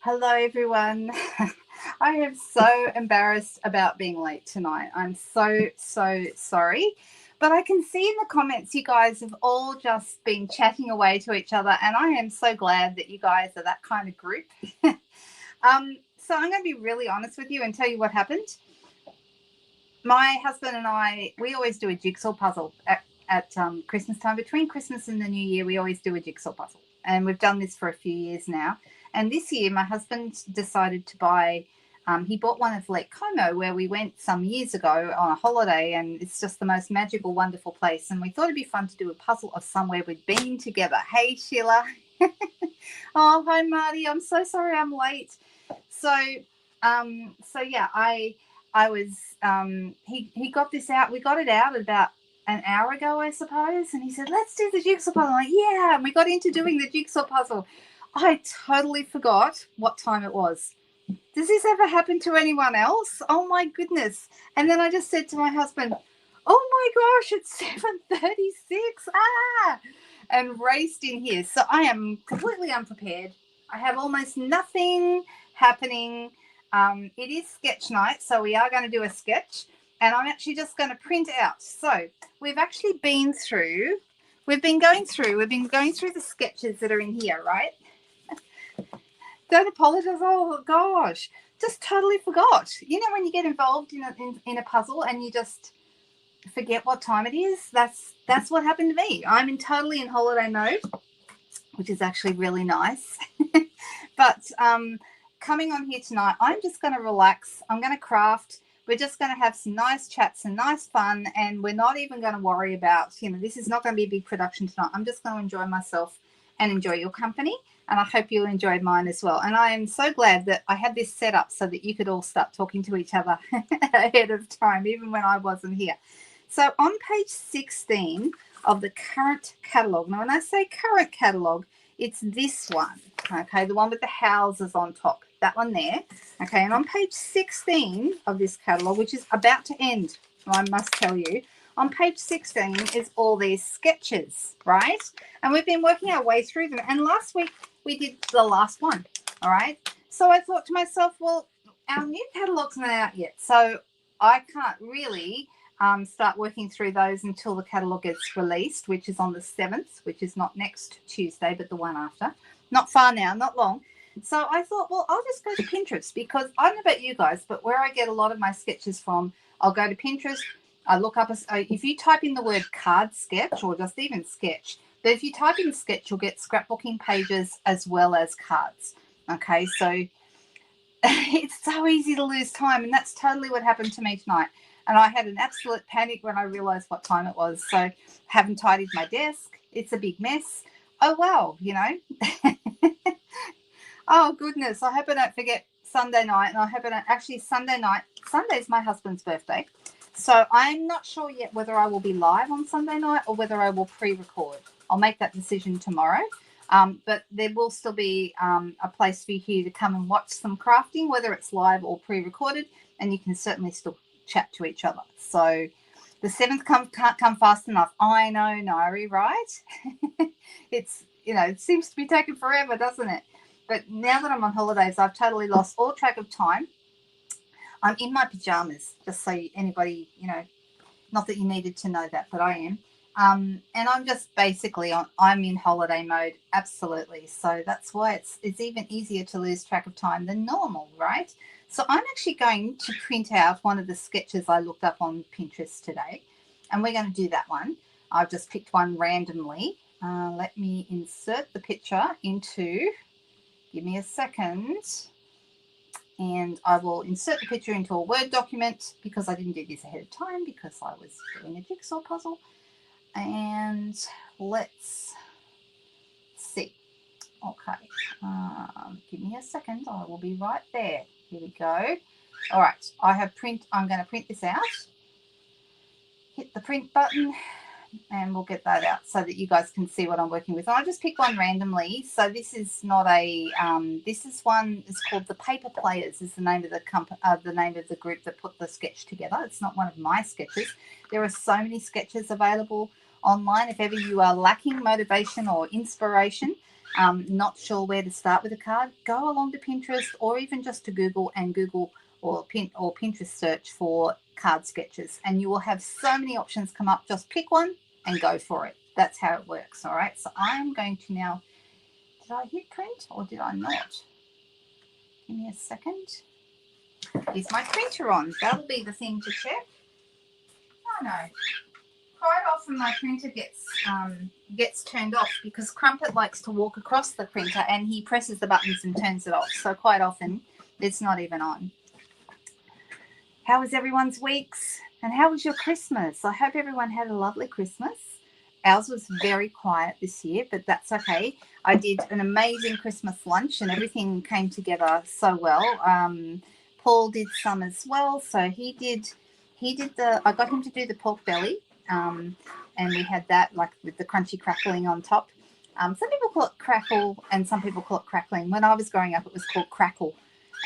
Hello, everyone. I am so embarrassed about being late tonight. I'm so sorry. But I can see in the comments you guys have all just been chatting away to each other, and I am so glad that you guys are that kind of group. So I'm going to be really honest with you and tell you what happened. My husband and I, we always do a jigsaw puzzle at Christmas time. Between Christmas and the New Year, we always do a jigsaw puzzle. And we've done this for a few years now. And this year, my husband decided to buy, he bought one of Lake Como, where we went some years ago on a holiday. And it's just the most magical, wonderful place. And we thought it'd be fun to do a puzzle of somewhere we'd been together. Hey, Sheila. Oh, hi, Marty. I'm so sorry I'm late. So yeah, I was he got this out. We got it out about an hour ago, I suppose, and he said, "Let's do the jigsaw puzzle." I'm like, yeah, and we got into doing the jigsaw puzzle. I totally forgot what time it was. Does this ever happen to anyone else? Oh my goodness! And then I just said to my husband, "Oh my gosh, it's 7:36!" And raced in here. So I am completely unprepared. I have almost nothing happening. It is sketch night, so we are going to do a sketch, and I'm actually just going to print out. So we've actually been going through the sketches that are in here, right? Don't apologize. Oh gosh, just totally forgot. You know when you get involved in a puzzle and you just forget what time it is? That's what happened to me. I'm totally in holiday mode, which is actually really nice. But coming on here tonight, I'm just going to relax. I'm going to craft. We're just going to have some nice chats and nice fun, and we're not even going to worry about, this is not going to be a big production tonight. I'm just going to enjoy myself and enjoy your company, and I hope you enjoyed mine as well. And I am so glad that I had this set up so that you could all start talking to each other ahead of time, even when I wasn't here. So on page 16 of the current catalogue, now when I say current catalogue, it's this one, okay, the one with the houses on top, that one there, okay. And on page 16 of this catalogue, which is about to end, I must tell you, on page 16 is all these sketches, right? And we've been working our way through them. And last week we did the last one, all right? So I thought to myself, well, our new catalogue's not out yet, so I can't really start working through those until the catalogue gets released, which is on the 7th, which is not next Tuesday, but the one after. Not far now, not long. So I thought, well, I'll just go to Pinterest, because I don't know about you guys, but where I get a lot of my sketches from, I'll go to Pinterest. I look up, if you type in the word card sketch or just even sketch, but if you type in sketch, you'll get scrapbooking pages as well as cards. Okay, so it's so easy to lose time, and that's totally what happened to me tonight. And I had an absolute panic when I realized what time it was. So haven't tidied my desk. It's a big mess. Oh, well, Oh, goodness. I hope I don't forget Sunday night. And I hope I don't. Actually, Sunday's my husband's birthday. So I'm not sure yet whether I will be live on Sunday night or whether I will pre-record. I'll make that decision tomorrow. But there will still be a place for you to come and watch some crafting, whether it's live or pre-recorded. And you can certainly still chat to each other. So the 7th can't come fast enough. I know, Nairi, right? It's, it seems to be taking forever, doesn't it? But now that I'm on holidays, I've totally lost all track of time. I'm in my pajamas, just so anybody, not that you needed to know that, but I am. And I'm just basically I'm in holiday mode, absolutely. So that's why it's even easier to lose track of time than normal, right? So I'm actually going to print out one of the sketches I looked up on Pinterest today, and we're going to do that one. I've just picked one randomly. Let me insert the picture into, give me a second, and I will insert the picture into a Word document, because I didn't do this ahead of time because I was doing a jigsaw puzzle. And let's see. Okay, give me a second. I will be right there. Here we go. All right, I'm going to print this out. Hit the print button, and we'll get that out so that you guys can see what I'm working with. And I just picked one randomly. So this is not a. This is one. It's called the Paper Players. Is the name of the group that put the sketch together. It's not one of my sketches. There are so many sketches available online. If ever you are lacking motivation or inspiration, not sure where to start with a card, go along to Pinterest or even just to Google or Pinterest search for card sketches, and you will have so many options come up. Just pick one and go for it. That's how it works. All right, so I'm going to now, did I hit print or did I not? Give me a second. Is my printer on? That'll be the thing to check. Oh no. Quite often my printer gets turned off because Crumpet likes to walk across the printer and he presses the buttons and turns it off. So quite often it's not even on. How was everyone's weeks? And how was your Christmas? I hope everyone had a lovely Christmas. Ours was very quiet this year, but that's okay. I did an amazing Christmas lunch and everything came together so well. Paul did some as well. So I got him to do the pork belly. And we had that like with the crunchy crackling on top. Some people call it crackle and some people call it crackling. When I was growing up, it was called crackle.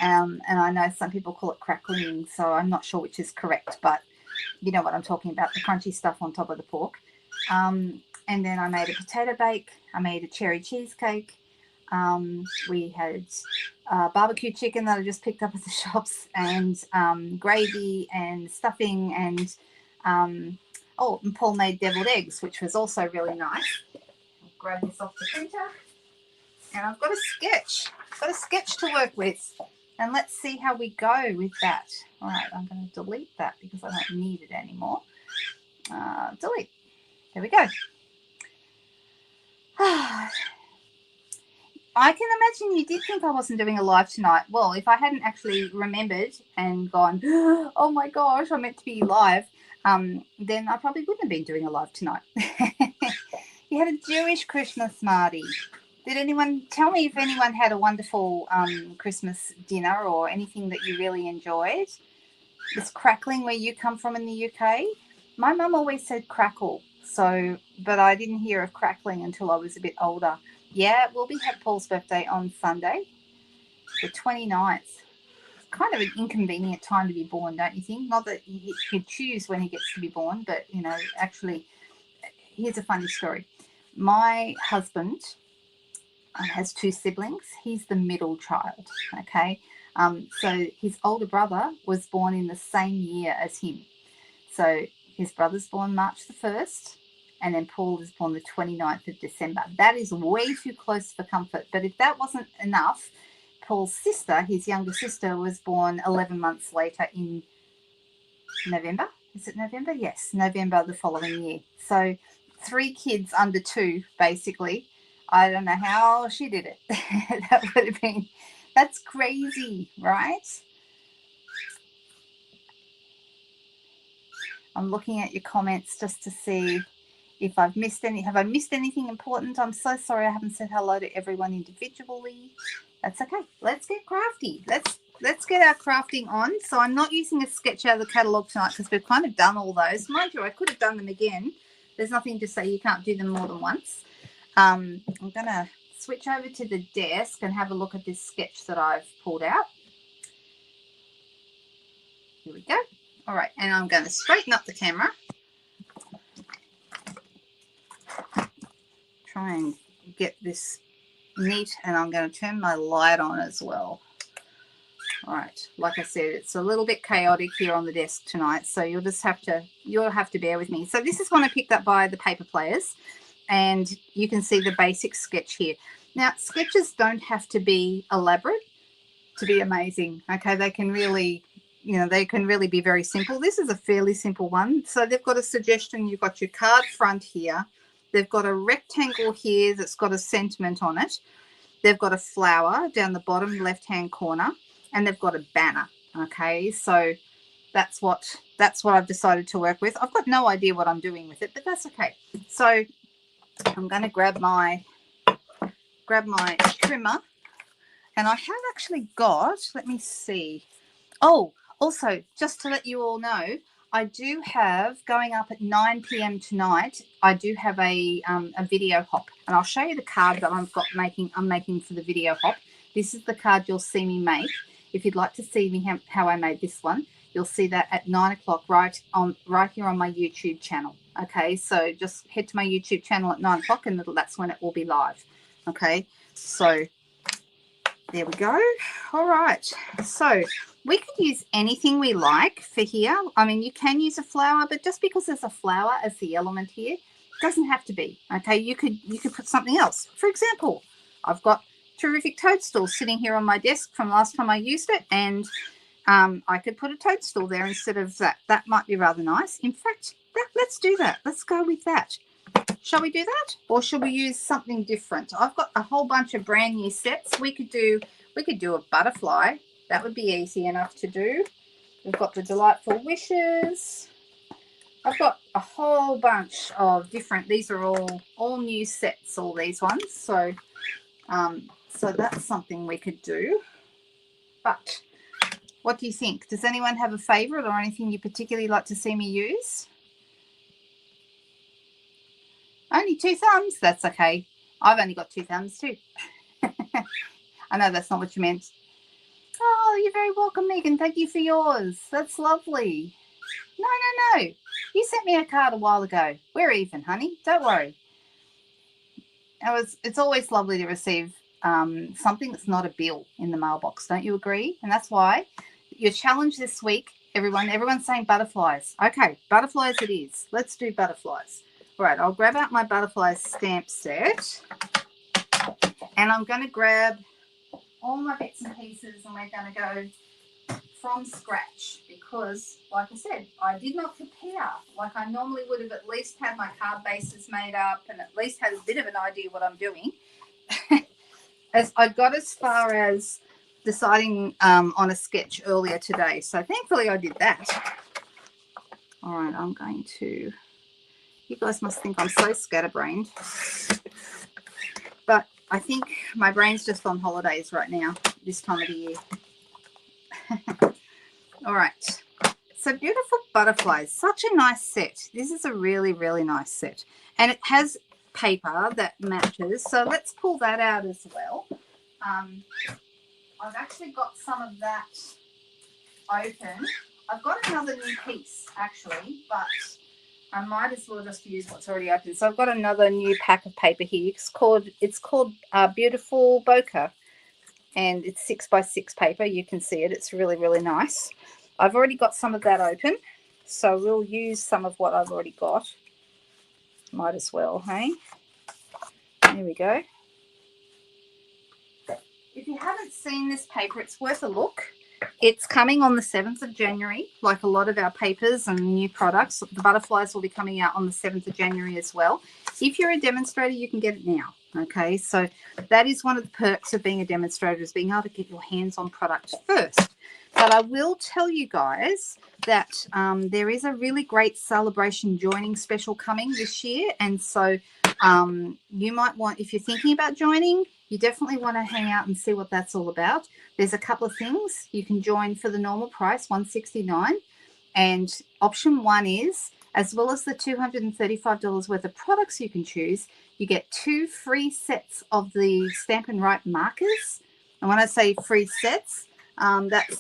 And I know some people call it crackling, so I'm not sure which is correct, but you know what I'm talking about, the crunchy stuff on top of the pork. And then I made a potato bake. I made a cherry cheesecake. We had barbecue chicken that I just picked up at the shops, and gravy and stuffing, and and Paul made deviled eggs, which was also really nice. I'll grab this off the printer, and I've got a sketch. I've got a sketch to work with, and let's see how we go with that. All right, I'm going to delete that because I don't need it anymore. Delete. There we go. I can imagine you did think I wasn't doing a live tonight. Well, if I hadn't actually remembered and gone, oh my gosh, I meant to be live, then I probably wouldn't have been doing a live tonight. You had a Jewish Christmas, Marty. Did anyone tell me if anyone had a wonderful Christmas dinner or anything that you really enjoyed? Is crackling where you come from in the UK? My mum always said crackle, but I didn't hear of crackling until I was a bit older. Yeah, we'll be at Paul's birthday on Sunday, the 29th. Kind of an inconvenient time to be born, don't you think? Not that he could choose when he gets to be born, but, actually, here's a funny story. My husband has two siblings. He's the middle child, okay? So his older brother was born in the same year as him. So his brother's born March the 1st, and then Paul is born the 29th of December. That is way too close for comfort. But if that wasn't enough, Paul's sister, his younger sister, was born 11 months later in November. Is it November? Yes, November the following year. So 3 kids under 2, basically. I don't know how she did it. That would have been, that's crazy, right? I'm looking at your comments just to see if I've missed any. Have I missed anything important? I'm so sorry I haven't said hello to everyone individually. That's okay. Let's get crafty. Let's get our crafting on. So I'm not using a sketch out of the catalogue tonight because we've kind of done all those. Mind you, I could have done them again. There's nothing to say you can't do them more than once. I'm going to switch over to the desk and have a look at this sketch that I've pulled out. Here we go. All right, and I'm going to straighten up the camera. Try and get this neat, and I'm going to turn my light on as well. All right, like I said, it's a little bit chaotic here on the desk tonight, so you'll have to bear with me. So this is one I picked up by the Paper Players, and you can see the basic sketch here. Now, sketches don't have to be elaborate to be amazing. Okay, they can really, they can really be very simple. This is a fairly simple one. So they've got a suggestion. You've got your card front here. They've got a rectangle here that's got a sentiment on it. They've got a flower down the bottom left-hand corner, and they've got a banner. Okay, so that's what I've decided to work with. I've got no idea what I'm doing with it, but that's okay. So I'm going to grab my trimmer, and I have actually got, let me see. Oh, also, just to let you all know, I do have, going up at 9 p.m. tonight, I do have a video hop, and I'll show you the card that I'm making for the video hop. This is the card you'll see me make. If you'd like to see me how I made this one, you'll see that at 9 o'clock right here on my YouTube channel. Okay, so just head to my YouTube channel at 9 o'clock, and that's when it will be live. Okay, So there we go. All right. So we could use anything we like for here. I mean, you can use a flower, but just because there's a flower as the element here, it doesn't have to be. Okay, you could put something else. For example, I've got terrific toadstools sitting here on my desk from last time I used it, and I could put a toadstool there instead of that. That might be rather nice. In fact, let's do that. Let's go with that. Shall we do that, or should we use something different? I've got a whole bunch of brand new sets. We could do a butterfly. That would be easy enough to do. We've got the Delightful Wishes. I've got a whole bunch of different. These are all new sets. All these ones. So so that's something we could do. But what do you think? Does anyone have a favourite or anything you particularly like to see me use? Only 2 thumbs. That's okay. I've only got 2 thumbs too. I know that's not what you meant. Oh, you're very welcome, Megan. Thank you for yours. That's lovely. No. You sent me a card a while ago. We're even, honey. Don't worry. It's always lovely to receive something that's not a bill in the mailbox. Don't you agree? And that's why your challenge this week, everyone's saying butterflies. Okay, butterflies it is. Let's do butterflies. All right, I'll grab out my butterfly stamp set, and I'm going to grab all my bits and pieces, and we're going to go from scratch because, like I said, I did not prepare like I normally would have. At least had my card bases made up and at least had a bit of an idea what I'm doing. As I got as far as deciding on a sketch earlier today, so thankfully I did that. All right, I'm going to... You guys must think I'm so scatterbrained, but I think my brain's just on holidays right now, this time of the year. All right, so beautiful butterflies, such a nice set. This is a really, really nice set, and it has paper that matches, so let's pull that out as well. I've actually got some of that open. I've got another new piece actually, but I might as well just use what's already open. So I've got another new pack of paper here. It's called Beautiful Bokeh, and it's 6x6 paper. You can see it. It's really, really nice. I've already got some of that open, so we'll use some of what I've already got. Might as well, hey? There we go. If you haven't seen this paper, it's worth a look. It's coming on the 7th of January, like a lot of our papers and new products. The butterflies will be coming out on the 7th of January as well. If you're a demonstrator, you can get it now. Okay, so that is one of the perks of being a demonstrator, is being able to get your hands on product first. But I will tell you guys that there is a really great celebration joining special coming this year. And so you might want, if you're thinking about joining, you definitely want to hang out and see what that's all about. There's a couple of things. You can join for the normal price, $169. And option 1 is, as well as the $235 worth of products you can choose, you get 2 free sets of the Stampin' Up markers. And when I say free sets,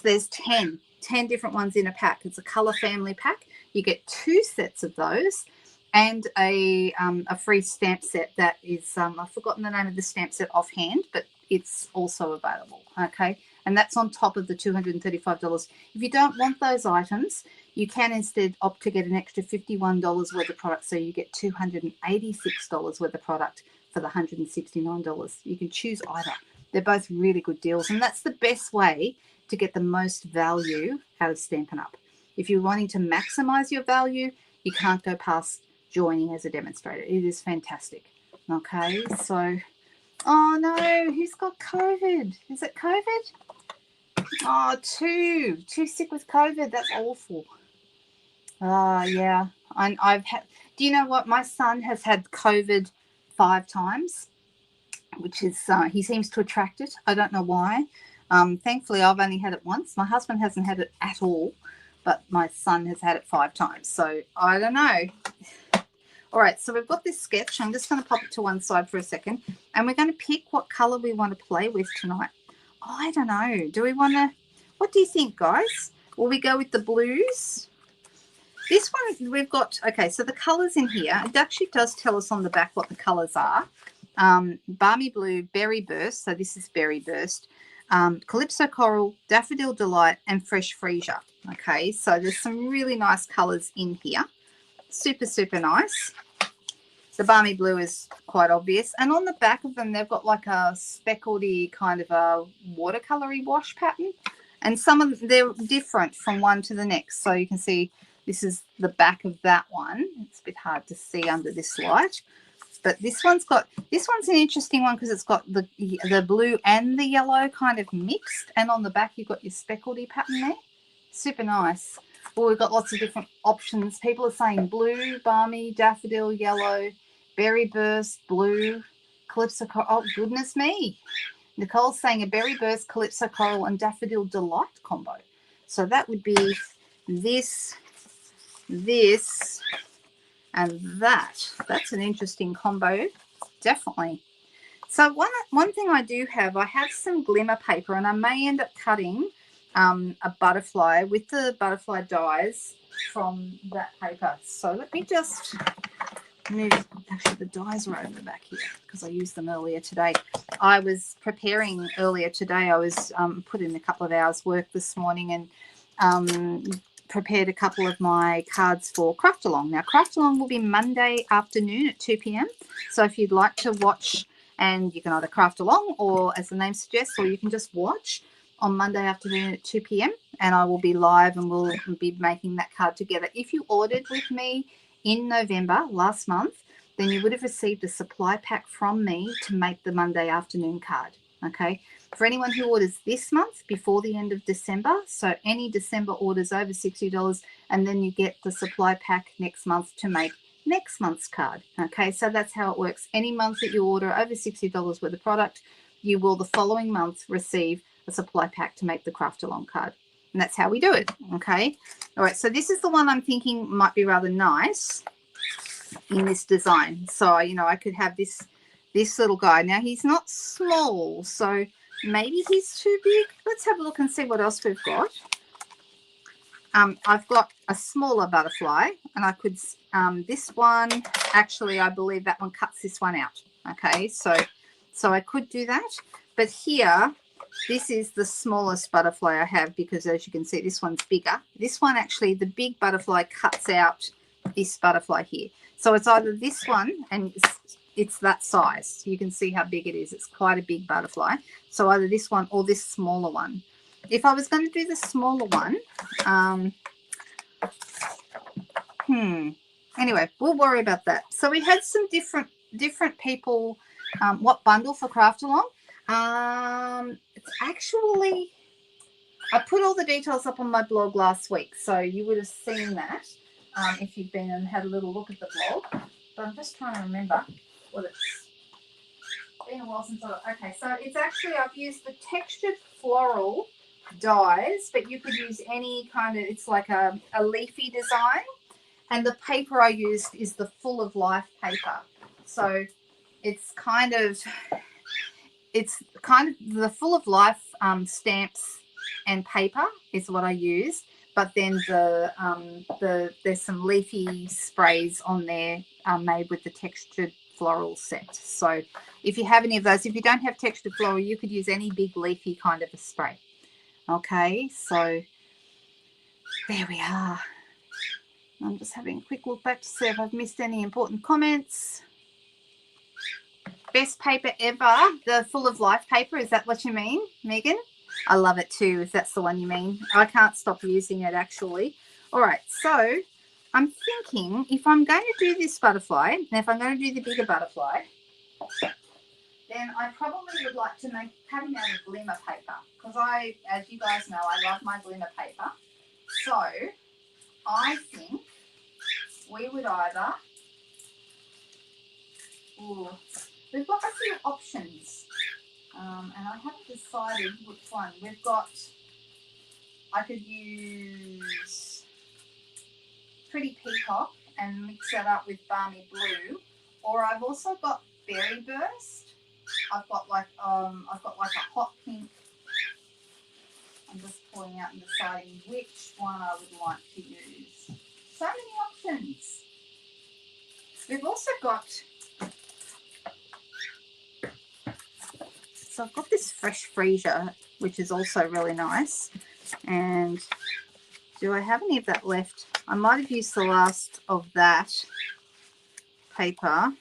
there's 10 different ones in a pack. It's a color family pack. You get 2 sets of those and a free stamp set that is, I've forgotten the name of the stamp set offhand, but it's also available, okay? And that's on top of the $235. If you don't want those items, you can instead opt to get an extra $51 worth of product, so you get $286 worth of product for the $169. You can choose either. They're both really good deals, and that's the best way to get the most value out of Stampin' Up. If you're wanting to maximize your value, you can't go past joining as a demonstrator. It is fantastic. Okay, so, oh no, who's got COVID? Is it COVID? Oh, too sick with COVID. That's awful. Yeah. I've had, do you know what? My son has had COVID 5 times, which is, he seems to attract it. I don't know why. Thankfully, I've only had it once. My husband hasn't had it at all, but my son has had it 5 times. So I don't know. All right, so we've got this sketch. I'm just going to pop it to one side for a second, and we're going to pick what color we want to play with tonight. Oh, I don't know. Do we want to, what do you think, guys? Will we go with the blues? This one, we've got, okay, so the colors in here, it actually does tell us on the back what the colors are. Balmy Blue, Berry Burst. So this is Berry Burst. Calypso Coral, Daffodil Delight, and Fresh Freesia. Okay, so there's some really nice colours in here. Super, super nice. The Balmy Blue is quite obvious. And on the back of them, they've got like a speckledy kind of a watercolory wash pattern. And some of them, they're different from one to the next. So you can see this is the back of that one. It's a bit hard to see under this light. But this one's an interesting one because it's got the blue and the yellow kind of mixed. And on the back, you've got your speckledy pattern there. Super nice. Well, we've got lots of different options. People are saying blue, balmy, daffodil, yellow, berry burst, blue, calypso coral. Oh, goodness me. Nicole's saying a berry burst, calypso coral, and daffodil delight combo. So that would be this, and that. That's an interesting combo, definitely. So one thing I do have, I have some glimmer paper, and I may end up cutting a butterfly with the butterfly dies from that paper. So let me just move. Actually, the dies are over the back here because I used them earlier today. I was preparing earlier today. I was put in a couple of hours work this morning and prepared a couple of my cards for Craft Along. Now, Craft Along will be Monday afternoon at 2 p.m. So if you'd like to watch, and you can either craft along or, as the name suggests, or you can just watch on Monday afternoon at 2 p.m. and I will be live and we'll be making that card together. If you ordered with me in November last month, then you would have received a supply pack from me to make the Monday afternoon card. Okay. For anyone who orders this month before the end of December, so any December orders over $60, and then you get the supply pack next month to make next month's card. Okay, so that's how it works. Any month that you order over $60 worth of product, you will the following month receive a supply pack to make the Craft Along card. And that's how we do it. Okay. All right. So this is the one I'm thinking might be rather nice in this design. So, I could have this little guy. Now, he's not small, so maybe he's too big. Let's have a look and see what else we've got. I've got a smaller butterfly, and I could, this one, actually, I believe that one cuts this one out. Okay, so I could do that. But here, this is the smallest butterfly I have because, as you can see, this one's bigger. This one, actually, the big butterfly cuts out this butterfly here. So it's either this one, and it's that size. You can see how big it is. It's quite a big butterfly. So either this one or this smaller one. If I was going to do the smaller one, anyway, we'll worry about that. So we had some different people. What bundle for Craft Along? It's actually, I put all the details up on my blog last week, so you would have seen that if you've been and had a little look at the blog. But I'm just trying to remember what it's been a while since okay, so it's actually, I've used the textured floral dies, but you could use any kind of, it's like a leafy design, and the paper I used is the Full of Life paper. So it's kind of the Full of Life stamps and paper is what I used, but then there's some leafy sprays on there made with the textured floral set. So if you have any of those, if you don't have textured floral, you could use any big leafy kind of a spray. Okay, so there we are. I'm just having a quick look back to see if I've missed any important comments. Best paper ever, the Full of Life paper. Is that what you mean, Megan? I love it too, if that's the one you mean. I can't stop using it, actually. All right, so I'm thinking if I'm going to do this butterfly, and if I'm going to do the bigger butterfly, then I probably would like to make cutting out of glimmer paper, because as you guys know, I love my glimmer paper. So I think we would either, we've got a few options, and I haven't decided which one. We've got, I could use Pretty Peacock and mix that up with Balmy Blue, or I've also got Berry Burst. I've got like a hot pink. I'm just pulling out and deciding which one I would like to use. So many options. We've also got So I've got this fresh freezer, which is also really nice. And do I have any of that left? I might have used the last of that paper.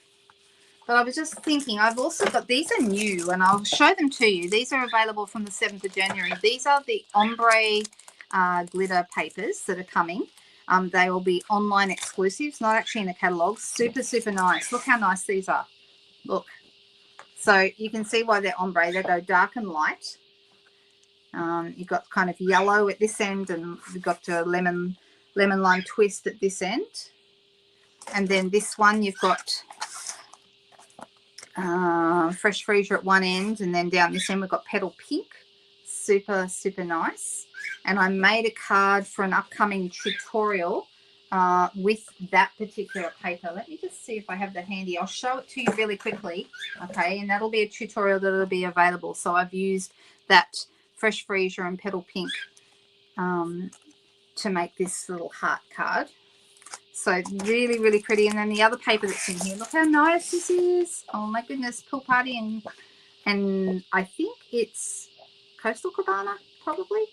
But I was just thinking, I've also got, these are new, and I'll show them to you. These are available from the 7th of January. These are the ombre glitter papers that are coming. They will be online exclusives, not actually in the catalogue. Super, super nice. Look how nice these are. Look. So you can see why they're ombre. They go dark and light. You've got kind of yellow at this end, and you've got a lemon lime twist at this end. And then this one, you've got fresh freezer at one end, and then down this end we've got petal pink. Super, super nice. And I made a card for an upcoming tutorial with that particular paper. Let me just see if I have that handy. I'll show it to you really quickly, okay? And that'll be a tutorial that'll be available. So I've used that fresh freezer and petal pink to make this little heart card. So really, really pretty. And then the other paper that's in here, look how nice this is. Oh my goodness, Pool Party, and I think it's Coastal Cabana, probably.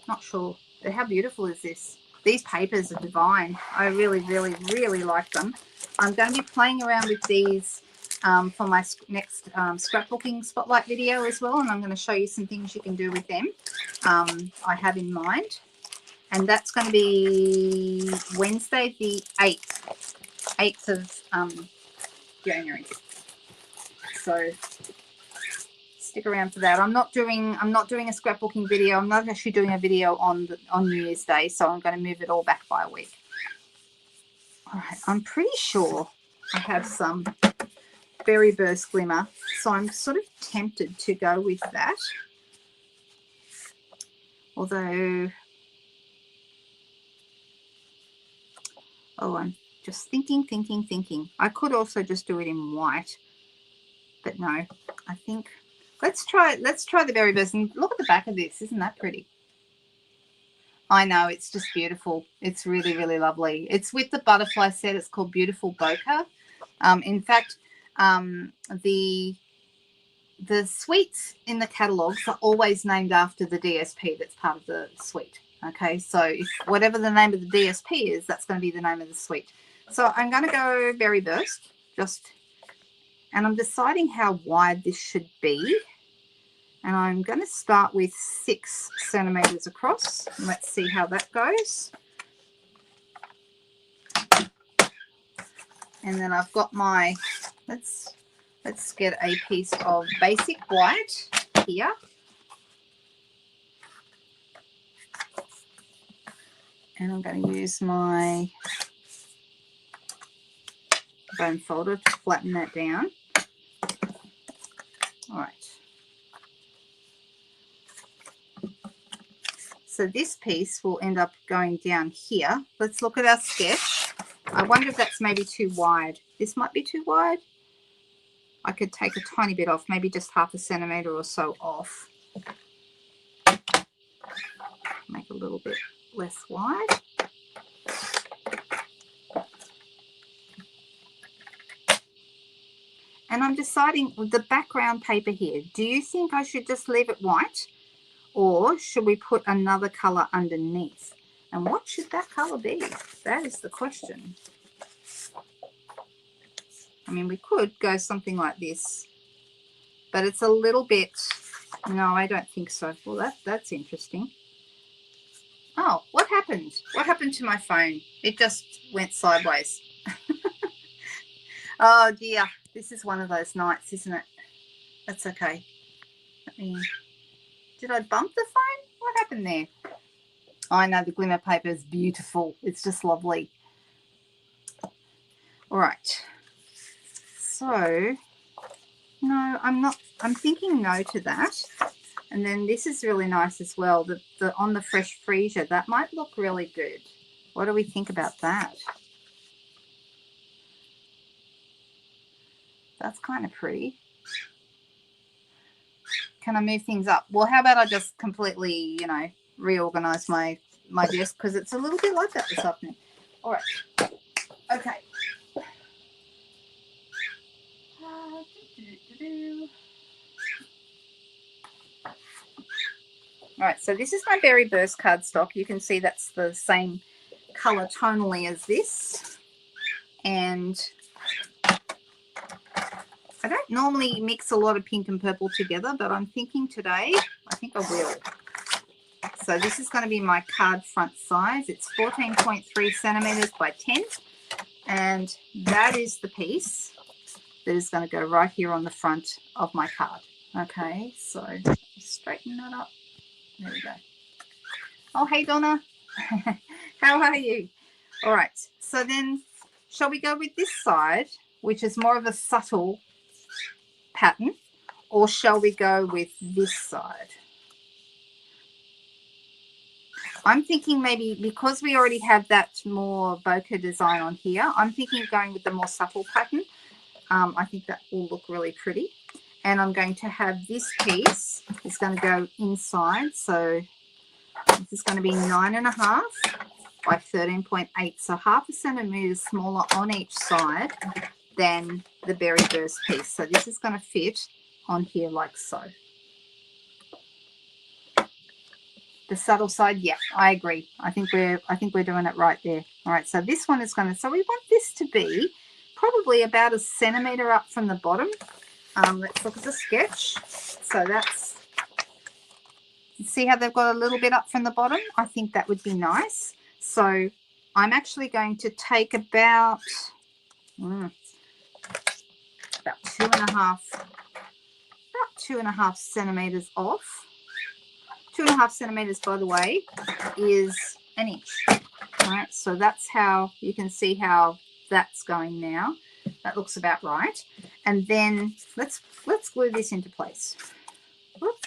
Not sure. But how beautiful is this? These papers are divine. I really, really, really like them. I'm going to be playing around with these for my next scrapbooking spotlight video as well, and I'm going to show you some things you can do with them I have in mind. And that's going to be Wednesday the 8th of January. So stick around for that. I'm not doing a scrapbooking video. I'm not actually doing a video on New Year's Day, so I'm going to move it all back by a week. All right, I'm pretty sure I have some Berry Burst Glimmer, so I'm sort of tempted to go with that. Although, oh, I'm just thinking. I could also just do it in white, but no, I think let's try the Berry Burst. And look at the back of this. Isn't that pretty? I know, it's just beautiful. It's really, really lovely. It's with the butterfly set. It's called Beautiful Bokeh. In fact, the suites in the catalogues are always named after the DSP that's part of the suite. Okay, so if whatever the name of the DSP is, that's going to be the name of the suite. So I'm going to go Berry Burst, and I'm deciding how wide this should be. And I'm going to start with 6 centimeters across. And let's see how that goes. And then I've got my, let's get a piece of basic white here. And I'm going to use my bone folder to flatten that down. All right. So this piece will end up going down here. Let's look at our sketch. I wonder if that's maybe too wide. This might be too wide. I could take a tiny bit off, maybe just 0.5 centimeter or so off. Make a little bit less wide. And I'm deciding with the background paper here, do you think I should just leave it white, or should we put another color underneath? And what should that color be? That is the question. I mean, we could go something like this, but it's a little bit, no, I don't think so. Well, that's interesting. Oh, what happened? What happened to my phone? It just went sideways. Oh dear, this is one of those nights, isn't it? That's okay. Did I bump the phone? What happened there? I know the glimmer paper is beautiful. It's just lovely. All right. So, no, I'm not. I'm thinking no to that. And then this is really nice as well. The on the fresh freezer, that might look really good. What do we think about that? That's kind of pretty. Can I move things up? Well, how about I just completely, reorganize my desk, because it's a little bit like that this afternoon. All right. Okay. All right, so this is my Berry Burst cardstock. You can see that's the same color tonally as this. And I don't normally mix a lot of pink and purple together, but I'm thinking today, I think I will. So this is going to be my card front size. It's 14.3 centimeters by 10. And that is the piece that is going to go right here on the front of my card. Okay, so straighten that up. There we go. Oh, hey, Donna. How are you? All right, so then shall we go with this side, which is more of a subtle pattern, or shall we go with this side? I'm thinking maybe because we already have that more bokeh design on here, I'm thinking of going with the more subtle pattern. I think that will look really pretty. And I'm going to have this piece, it's going to go inside. So this is going to be 9.5 by 13.8. So half a centimetre smaller on each side than the Berry Burst piece. So this is going to fit on here like so. The subtle side, yeah, I agree. I think we're doing it right there. All right, so this one is going to, so we want this to be probably about a centimetre up from the bottom. Let's look at the sketch. So that's, see how they've got a little bit up from the bottom? I think that would be nice. So I'm actually going to take about 2.5 centimetres off. 2.5 centimetres, by the way, is an inch. All right, so that's how you can see how that's going now. That looks about right. And then let's glue this into place. Whoops,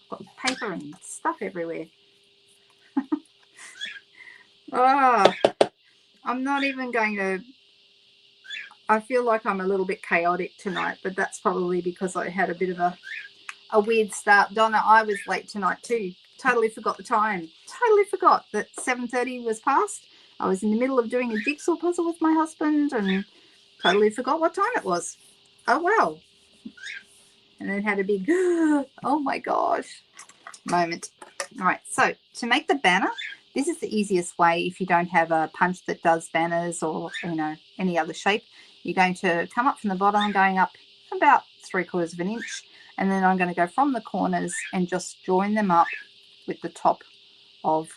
got paper and stuff everywhere. Oh, I'm not even going to. I feel like I'm a little bit chaotic tonight, but that's probably because I had a bit of a weird start. Donna, I was late tonight too. Totally forgot the time. Totally forgot that 7:30 was past. I was in the middle of doing a jigsaw puzzle with my husband and totally forgot what time it was. Oh, well. And then had a big, oh my gosh, moment. All right, so to make the banner, this is the easiest way if you don't have a punch that does banners or, you know, any other shape. You're going to come up from the bottom, going up about 3/4 of an inch. And then I'm going to go from the corners and just join them up with the top of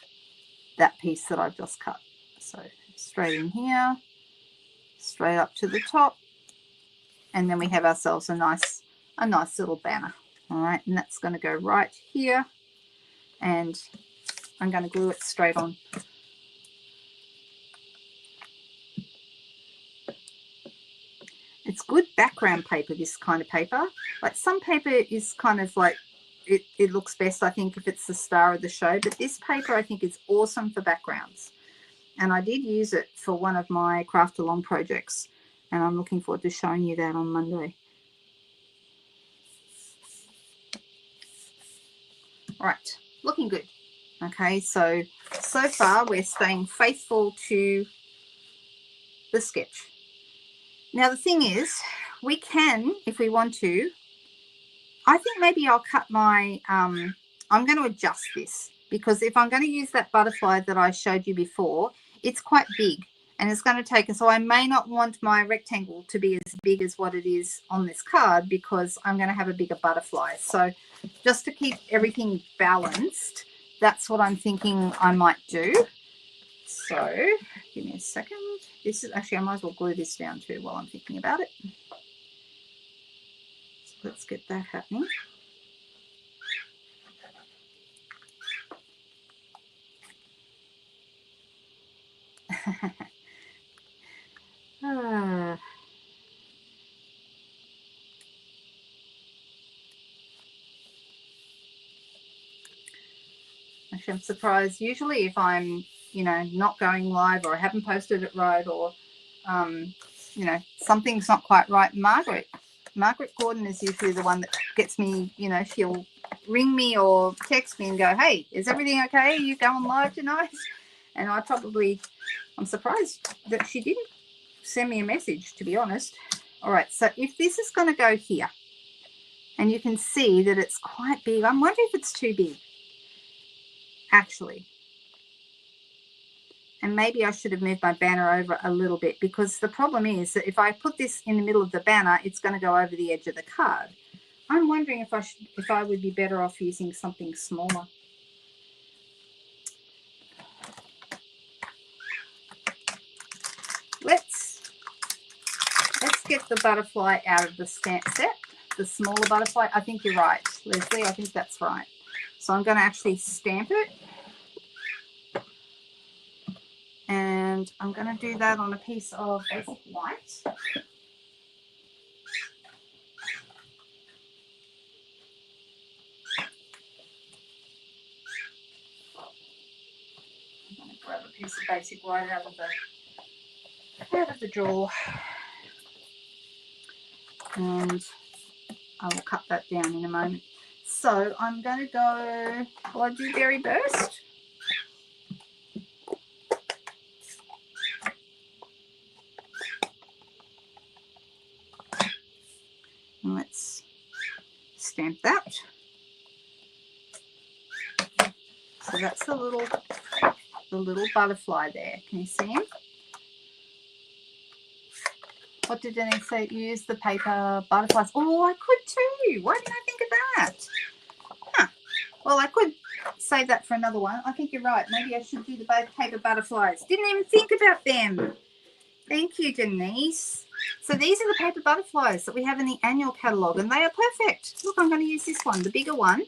that piece that I've just cut. So straight in here, straight up to the top, and then we have ourselves a nice little banner. All right, and that's going to go right here, and I'm going to glue it straight on. It's good background paper, this kind of paper. Like some paper is kind of like, it looks best, I think, if it's the star of the show. But this paper, I think, is awesome for backgrounds. And I did use it for one of my craft along projects. And I'm looking forward to showing you that on Monday. All right, looking good. Okay, so far we're staying faithful to the sketch. Now, the thing is, we can, if we want to, I think maybe I'll cut my, I'm going to adjust this, because if I'm going to use that butterfly that I showed you before, it's quite big and it's going to take, so I may not want my rectangle to be as big as what it is on this card, because I'm going to have a bigger butterfly. So just to keep everything balanced, that's what I'm thinking I might do. So give me a second. This is actually, I might as well glue this down too while I'm thinking about it. So let's get that happening. Actually, I'm surprised. Usually if I'm, you know, not going live, or I haven't posted it right, or, you know, something's not quite right, Margaret Gordon is usually the one that gets me, you know, she'll ring me or text me and go, hey, is everything okay? Are you going live tonight? And I'm surprised that she didn't send me a message, to be honest. All right, so if this is going to go here, and you can see that it's quite big, I'm wondering if it's too big. actually. And maybe I should have moved my banner over a little bit, because the problem is that if I put this in the middle of the banner, it's going to go over the edge of the card. I'm wondering if I would be better off using something smaller. Let's get the butterfly out of the stamp set, the smaller butterfly. I think you're right, Leslie. I think that's right. So I'm going to actually stamp it. And I'm going to do that on a piece of basic white. I'm going to grab a piece of basic white out of the drawer. And I will cut that down in a moment. So I'm going to go, will I do berry burst? And let's stamp that. So that's the little butterfly there. Can you see him? What did Denise say? Use the paper butterflies. Oh, I could too. Why didn't I think of that? Huh. Well, I could save that for another one. I think you're right. Maybe I should do the paper butterflies. Didn't even think about them. Thank you, Denise. So these are the paper butterflies that we have in the annual catalogue, and they are perfect. Look, I'm going to use this one, the bigger one.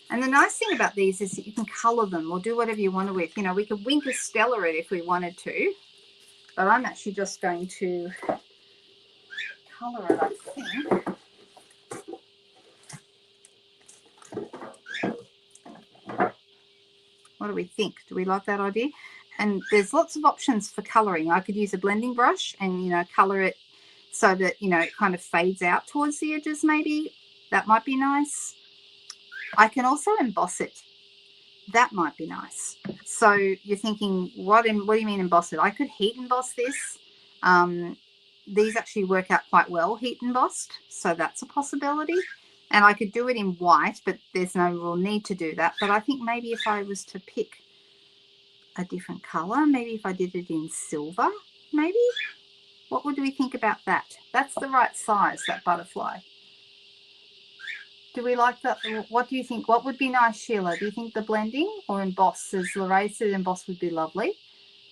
And the nice thing about these is that you can colour them or do whatever you want with. You know, we could Winter Stellar it if we wanted to, but I'm actually just going to colour it, I think. What do we think? Do we like that idea? And there's lots of options for colouring. I could use a blending brush and, you know, colour it so that, you know, it kind of fades out towards the edges maybe. That might be nice. I can also emboss it. That might be nice. So you're thinking, what do you mean emboss it? I could heat emboss this. These actually work out quite well, heat embossed. So that's a possibility. And I could do it in white, but there's no real need to do that. But I think maybe if I was to pick a different color, maybe if I did it in silver, maybe. What would we think about that? That's the right size, that butterfly. Do we like that? What do you think? What would be nice, Sheila? Do you think the blending or emboss? As Lorraine said, emboss would be lovely.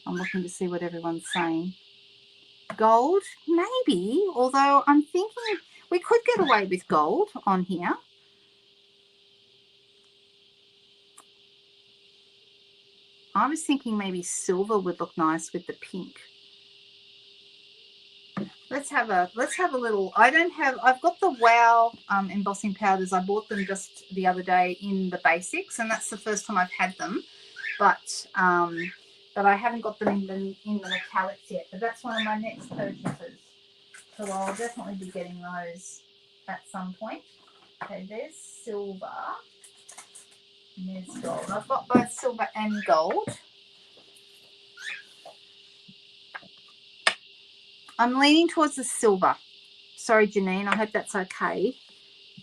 I'm looking to see what everyone's saying. Gold, maybe. Although I'm thinking we could get away with gold on here. I was thinking maybe silver would look nice with the pink. Let's have a little. I've got the Wow embossing powders. I bought them just the other day in the basics, and that's the first time I've had them. But I haven't got them in the metallics yet. But that's one of my next purchases. So I'll definitely be getting those at some point. Okay, there's silver. And there's gold. I've got both silver and gold. I'm leaning towards the silver. Sorry, Janine. I hope that's okay.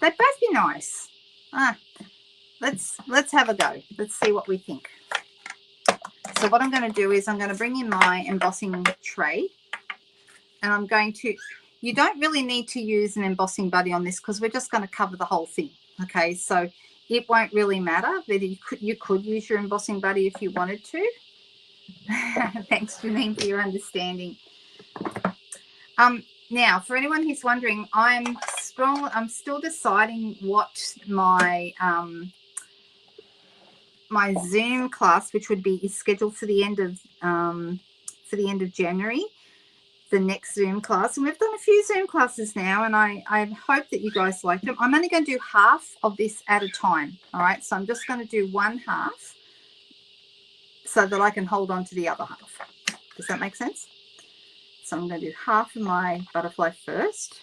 They'd both be nice. Let's have a go. Let's see what we think. So what I'm going to do is I'm going to bring in my embossing tray, and I'm going to. You don't really need to use an embossing buddy on this because we're just going to cover the whole thing. Okay, so it won't really matter. Whether you could use your embossing buddy if you wanted to. Thanks, Janine, for your understanding. Now, for anyone who's wondering, I'm still deciding what my my Zoom class, which is scheduled for the end of January, the next Zoom class. And we've done a few Zoom classes now, and I hope that you guys like them. I'm only going to do half of this at a time. All right, so I'm just going to do one half so that I can hold on to the other half. Does that make sense? So I'm going to do half of my butterfly first.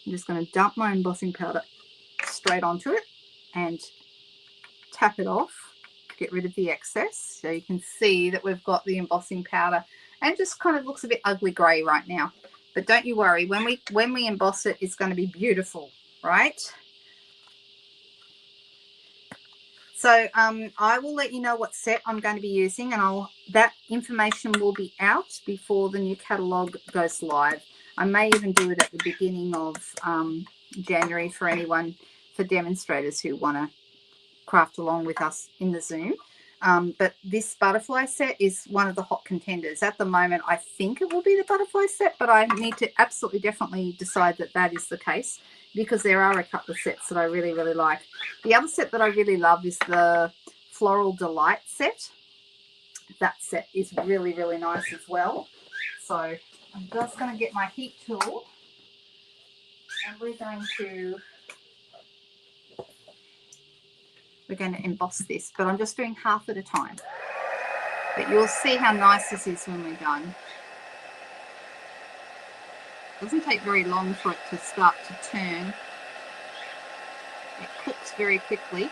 I'm just going to dump my embossing powder straight onto it and tap it off, get rid of the excess. So you can see that we've got the embossing powder, and it just kind of looks a bit ugly grey right now. But don't you worry, when we emboss it, it's going to be beautiful, right? So I will let you know what set I'm going to be using, and that information will be out before the new catalogue goes live. I may even do it at the beginning of January for demonstrators who want to craft along with us in the Zoom. But this butterfly set is one of the hot contenders. At the moment, I think it will be the butterfly set, but I need to absolutely definitely decide that that is the case, because there are a couple of sets that I really, really like. The other set that I really love is the Floral Delight set. That set is really, really nice as well. So I'm just going to get my heat tool, and we're going to emboss this, but I'm just doing half at a time. But you'll see how nice this is when we're done. It doesn't take very long for it to start to turn. It cooks very quickly.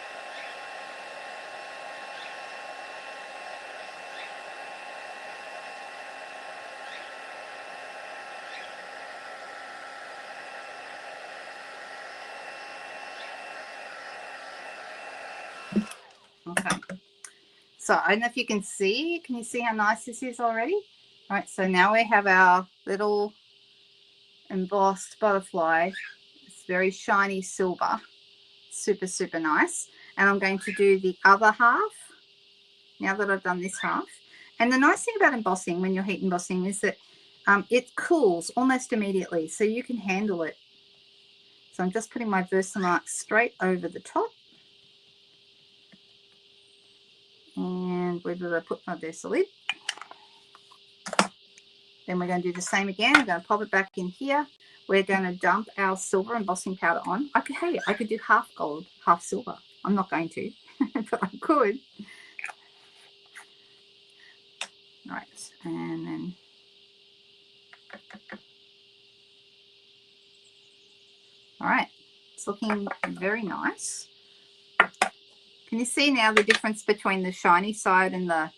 Okay. So I don't know if you can see. Can you see how nice this is already? All right, so now we have our little embossed butterfly. It's very shiny silver. Super, super nice. And I'm going to do the other half now that I've done this half. And the nice thing about embossing, when you're heat embossing, is that it cools almost immediately, so you can handle it. So I'm just putting my Versamark straight over the top. And where did I put my Versalid? Then we're going to do the same again. I'm going to pop it back in here. We're going to dump our silver embossing powder on. Hey, I could do half gold, half silver. I'm not going to, but I could. All right, and then all right, it's looking very nice. Can you see now the difference between the shiny side and the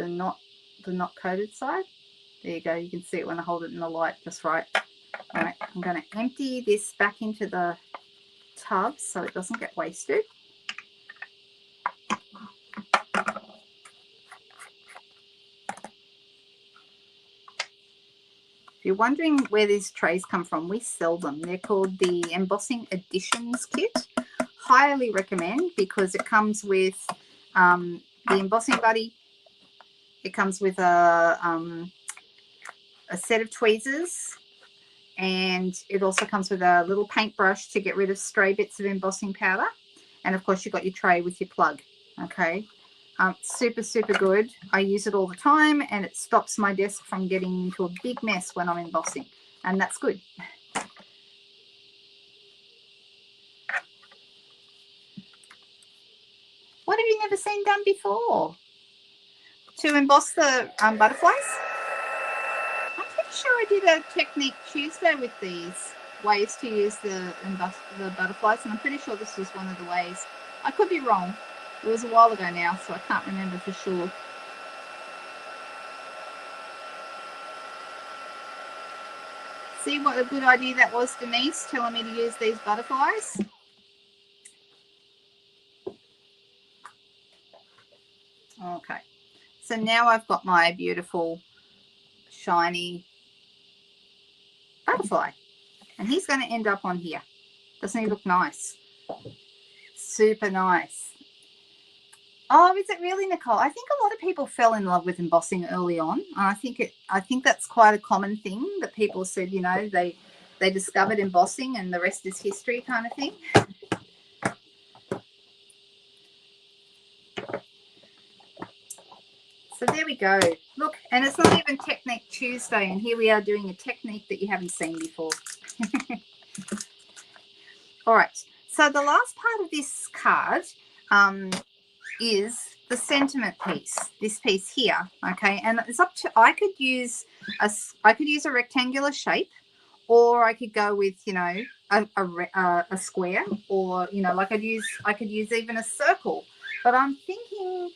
not coated side? There you go. You can see it when I hold it in the light just right. All right, I'm going to empty this back into the tub so it doesn't get wasted. If you're wondering where these trays come from, we sell them. They're called the Embossing Additions Kit. Highly recommend, because it comes with the embossing buddy. It comes with a set of tweezers, and it also comes with a little paintbrush to get rid of stray bits of embossing powder. And of course, you've got your tray with your plug. Okay. Super, super good. I use it all the time, and it stops my desk from getting into a big mess when I'm embossing, and that's good. What have you never seen done before? To emboss the butterflies? I'm pretty sure I did a technique Tuesday with these ways to use the butterflies, and I'm pretty sure this was one of the ways. I could be wrong. It was a while ago now, so I can't remember for sure. See what a good idea that was, Denise, telling me to use these butterflies? Okay, so now I've got my beautiful shiny butterfly, and he's going to end up on here. Doesn't he look nice? Super nice. Oh, is it really, Nicole? I think a lot of people fell in love with embossing early on. I think that's quite a common thing, that people said, you know, they discovered embossing and the rest is history kind of thing. So there we go. Look, and it's not even Technique Tuesday, and here we are doing a technique that you haven't seen before. All right. So the last part of this card is the sentiment piece. This piece here, okay. And it's up to. I could use a rectangular shape, or I could go with, you know, a square, or, you know, like I could use even a circle. But I'm thinking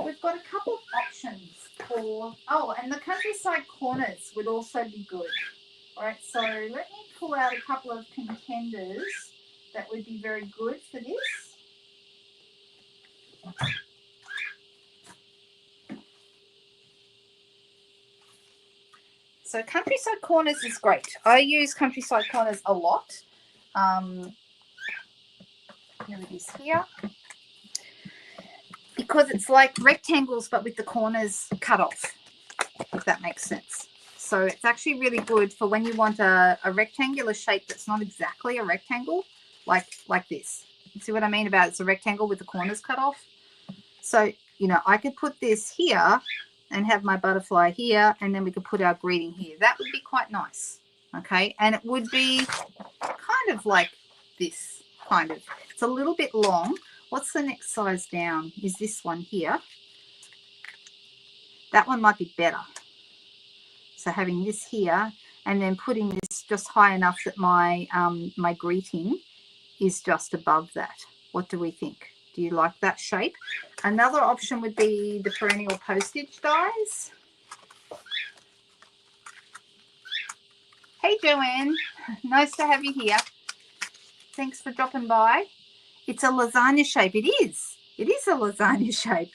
we've got a couple of options for. Oh, and the countryside corners would also be good. All right. So let me pull out a couple of contenders that would be very good for this. So Countryside Corners is great. I use Countryside Corners a lot. Here it is here. Because it's like rectangles but with the corners cut off, if that makes sense. So it's actually really good for when you want a rectangular shape that's not exactly a rectangle, like this. See what I mean about it's a rectangle with the corners cut off? So, you know, I could put this here and have my butterfly here, and then we could put our greeting here. That would be quite nice, okay? And it would be kind of like this, kind of. It's a little bit long. What's the next size down? Is this one here. That one might be better. So having this here and then putting this just high enough that my my greeting is just above that. What do we think? Do you like that shape? Another option would be the perennial postage dies. Hey Joanne, nice to have you here. Thanks for dropping by. It's a lasagna shape. It is. It is a lasagna shape.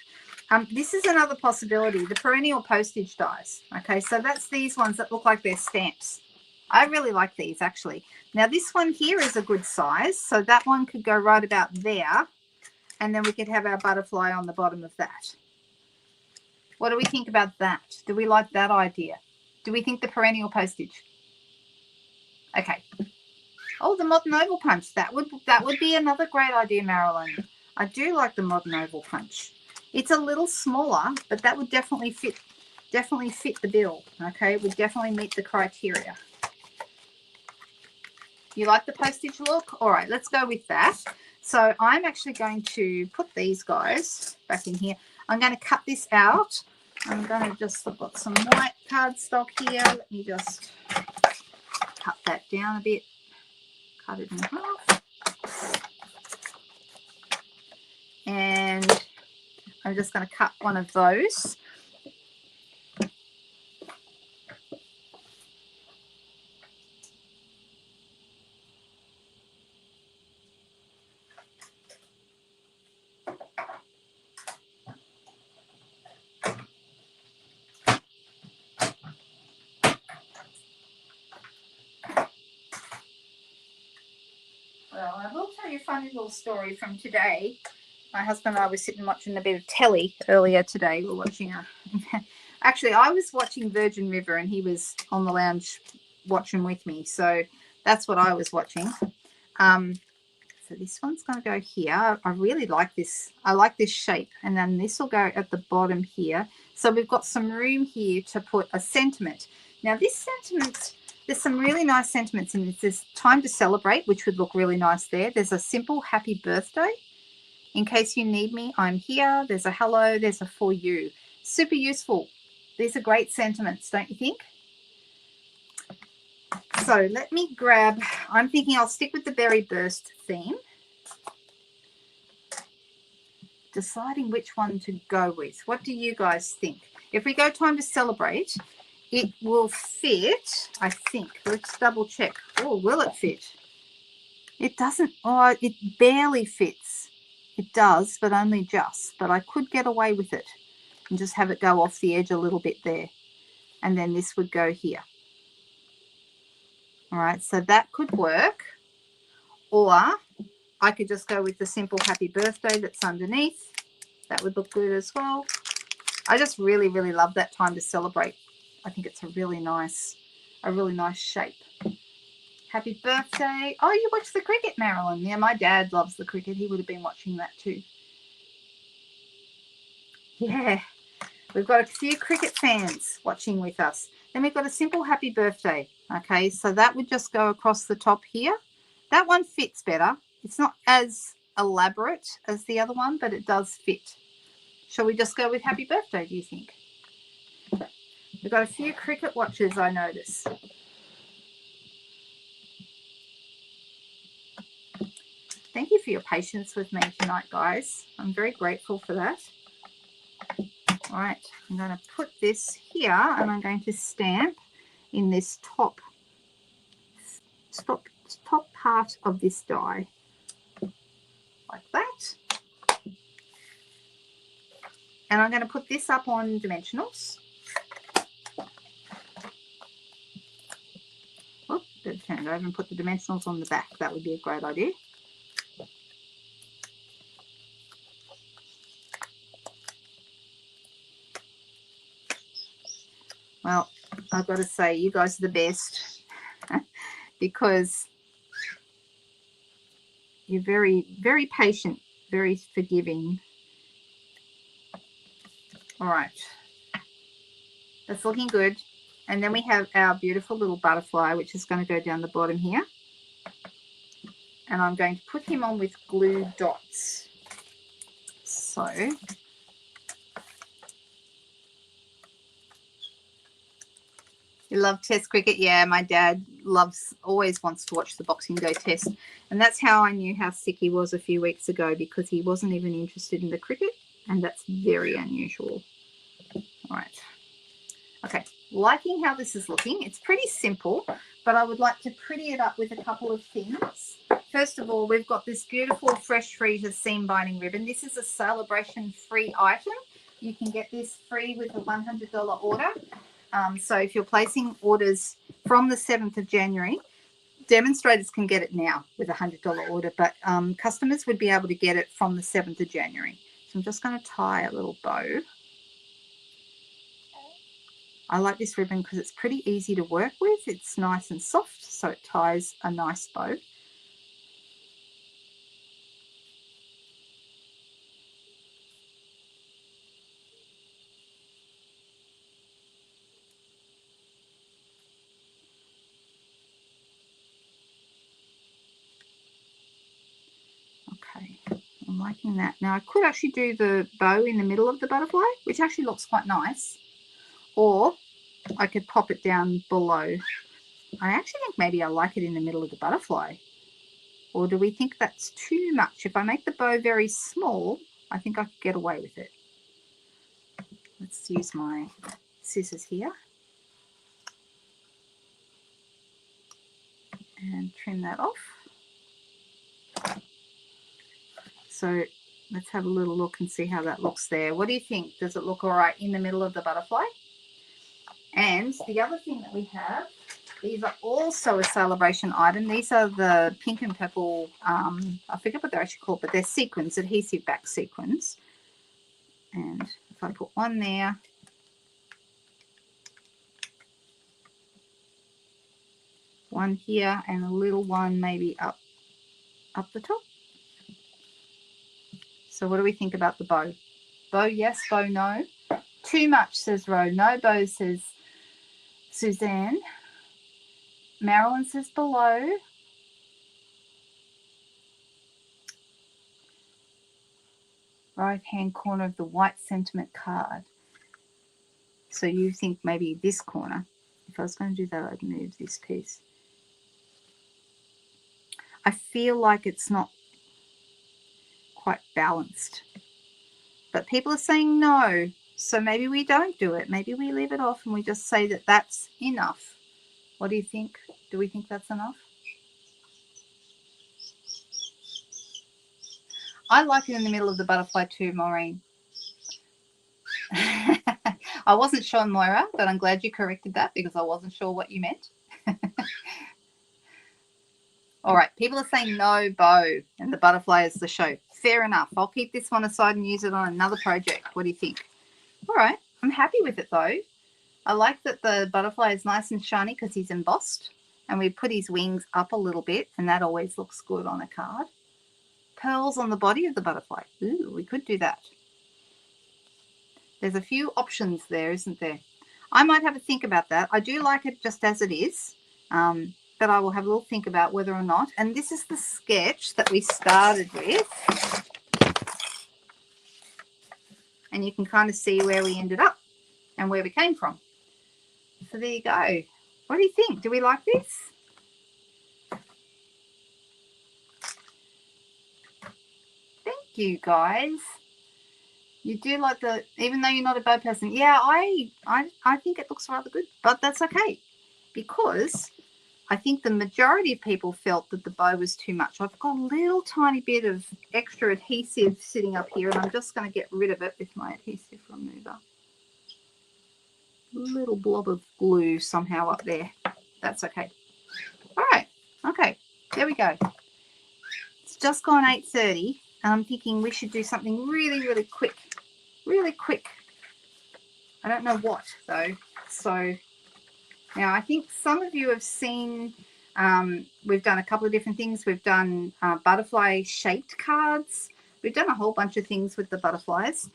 This is another possibility, the perennial postage dies. Okay, so that's these ones that look like they're stamps. I really like these actually. Now this one here is a good size, so that one could go right about there, and then we could have our butterfly on the bottom of that. What do we think about that? Do we like that idea? Do we think the perennial postage? Okay. Oh, the modern oval punch. That would be another great idea, Marilyn. I do like the modern oval punch. It's a little smaller, but that would definitely fit the bill. Okay, it would definitely meet the criteria. You like the postage look? All right, let's go with that. So I'm actually going to put these guys back in here. I'm going to cut this out. I'm going to just, I've got some white cardstock here. Let me just cut that down a bit. Cut it in half. And I'm just going to cut one of those. Well, I will tell you a funny little story from today. My husband and I were sitting watching a bit of telly earlier today. We're watching actually, I was watching Virgin River and he was on the lounge watching with me. So that's what I was watching. So this one's going to go here. I really like this. I like this shape. And then this will go at the bottom here. So we've got some room here to put a sentiment. Now this sentiment, there's some really nice sentiments in this. There's time to celebrate, which would look really nice there. There's a simple happy birthday. In case you need me, I'm here. There's a hello. There's a for you. Super useful. These are great sentiments, don't you think? So let me grab, I'm thinking I'll stick with the berry burst theme. Deciding which one to go with. What do you guys think? If we go time to celebrate, it will fit, I think. Let's double check. Oh, will it fit? It doesn't. Oh, it barely fits. It does, but only just. But I could get away with it and just have it go off the edge a little bit there. And then this would go here. All right, so that could work. Or I could just go with the simple happy birthday that's underneath. That would look good as well. I just really, really love that time to celebrate. I think it's a really nice shape. Happy birthday. Oh, you watch the cricket, Marilyn. Yeah, my dad loves the cricket. He would have been watching that too. Yeah, we've got a few cricket fans watching with us. Then we've got a simple happy birthday. Okay, so that would just go across the top here. That one fits better. It's not as elaborate as the other one, but it does fit. Shall we just go with happy birthday, do you think? We've got a few cricket watchers, I notice. Thank you for your patience with me tonight, guys. I'm very grateful for that. All right, I'm going to put this here and I'm going to stamp in this top part of this die, like that. And I'm going to put this up on dimensionals. Oh, better turn it over and put the dimensionals on the back. That would be a great idea. Well, I've got to say, you guys are the best because you're very, very patient, very forgiving. All right. That's looking good. And then we have our beautiful little butterfly, which is going to go down the bottom here. And I'm going to put him on with glue dots. So you love Test cricket? Yeah, my dad always wants to watch the Boxing Day Test. And that's how I knew how sick he was a few weeks ago, because he wasn't even interested in the cricket. And that's very unusual. All right. Okay, liking how this is looking. It's pretty simple, but I would like to pretty it up with a couple of things. First of all, we've got this beautiful Fresh Freezer seam binding ribbon. This is a celebration free item. You can get this free with a $100 order. So if you're placing orders from the 7th of January, demonstrators can get it now with a $100 order, but customers would be able to get it from the 7th of January. So I'm just going to tie a little bow. I like this ribbon because it's pretty easy to work with. It's nice and soft, so it ties a nice bow. Okay, I'm liking that. Now I could actually do the bow in the middle of the butterfly, which actually looks quite nice. Or I could pop it down below. I actually think maybe I like it in the middle of the butterfly. Or do we think that's too much? If I make the bow very small, I think I could get away with it. Let's use my scissors here. And trim that off. So let's have a little look and see how that looks there. What do you think? Does it look all right in the middle of the butterfly? And the other thing that we have, these are also a celebration item. These are the pink and purple, I forget what they're actually called, but they're sequins, adhesive back sequins. And if I put one there, one here, and a little one maybe up the top. So what do we think about the bow? Bow yes, bow no. Too much, says Ro. No bow, says Suzanne. Marilyn says below. Right hand corner of the white sentiment card. So you think maybe this corner. If I was going to do that, I'd move this piece. I feel like it's not quite balanced. But people are saying no. So maybe we don't do it. Maybe we leave it off and we just say that that's enough. What do you think? Do we think that's enough? I like it in the middle of the butterfly too, Maureen. I wasn't sure, Moira, but I'm glad you corrected that because I wasn't sure what you meant. All right, people are saying no bow and the butterfly is the show. Fair enough. I'll keep this one aside and use it on another project. What do you think? All right, I'm happy with it though. I like that the butterfly is nice and shiny because he's embossed, and we put his wings up a little bit, and that always looks good on a card. Pearls on the body of the butterfly. Ooh, we could do that. There's a few options there, isn't there? I might have a think about that. I do like it just as it is, but I will have a little think about whether or not. And this is the sketch that we started with. And you can kind of see where we ended up and where we came from. So there you go. What do you think? Do we like this? Thank you, guys. You do like the, even though you're not a bow person. Yeah, I think it looks rather good, but that's okay because I think the majority of people felt that the bow was too much. I've got a little tiny bit of extra adhesive sitting up here, and I'm just going to get rid of it with my adhesive remover. Little blob of glue somehow up there. That's okay. All right. Okay. There we go. It's just gone 8:30, and I'm thinking we should do something really, really quick. Really quick. I don't know what, though. So now I think some of you have seen, we've done a couple of different things. We've done butterfly shaped cards. We've done a whole bunch of things with the butterflies.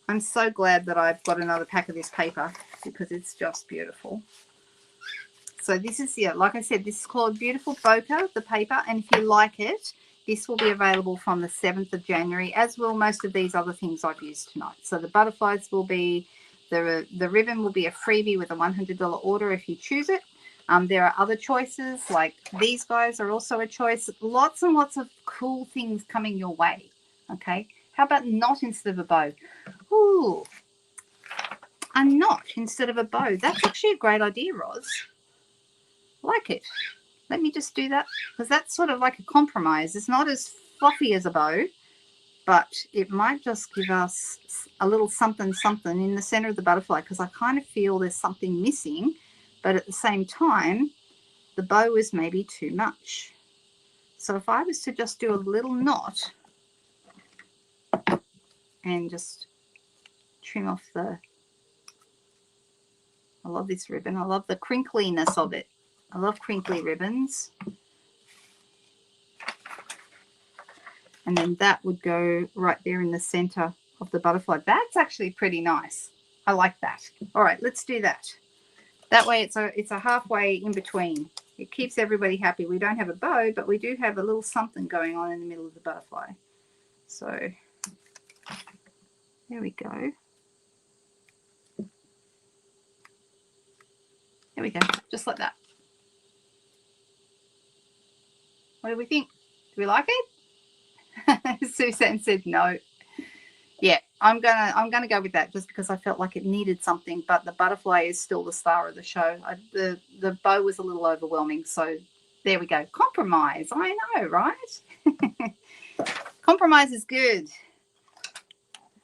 I'm so glad that I've got another pack of this paper because it's just beautiful. So this is, yeah, like I said, this is called Beautiful Bokeh, the paper. And if you like it, this will be available from the 7th of January, as will most of these other things I've used tonight. So the butterflies will be, the ribbon will be a freebie with a $100 order if you choose it. There are other choices, like these guys are also a choice. Lots and lots of cool things coming your way, okay? How about knot instead of a bow? Ooh, a knot instead of a bow. That's actually a great idea, Roz. Like it. Let me just do that, because that's sort of like a compromise. It's not as fluffy as a bow, but it might just give us a little something something in the center of the butterfly, because I kind of feel there's something missing, but at the same time, the bow is maybe too much. So if I was to just do a little knot and just trim off the, I love this ribbon. I love the crinkliness of it. I love crinkly ribbons. And then that would go right there in the center of the butterfly. That's actually pretty nice. I like that. All right, let's do that. That way it's a halfway in between. It keeps everybody happy. We don't have a bow, but we do have a little something going on in the middle of the butterfly. So there we go. There we go, just like that. What do we think? Do we like it? Suzanne said no. Yeah, I'm gonna go with that just because I felt like it needed something, but the butterfly is still the star of the show. The bow was a little overwhelming, so there we go. Compromise. I know, right? Compromise is good.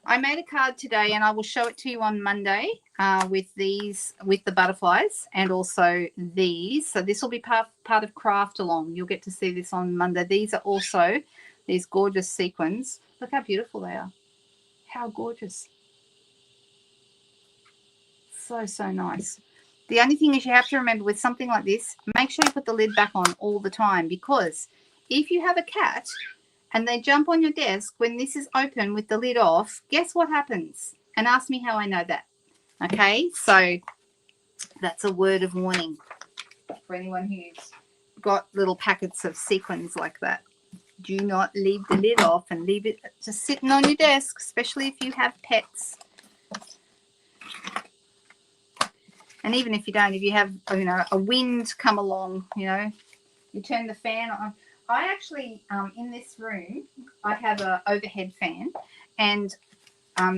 I made a card today, and I will show it to you on Monday with the butterflies and also these. So this will be part of Craft Along. You'll get to see this on Monday. These are also these gorgeous sequins. Look how beautiful they are. How gorgeous. So, so nice. The only thing is you have to remember with something like this, make sure you put the lid back on all the time, because if you have a cat and they jump on your desk when this is open with the lid off, guess what happens? And ask me how I know that. Okay, so that's a word of warning for anyone who's got little packets of sequins like that. Do not leave the lid off and leave it just sitting on your desk, especially if you have pets. And even if you don't, if you have, you know, a wind come along, you know, you turn the fan on. I actually, in this room, I have an overhead fan, and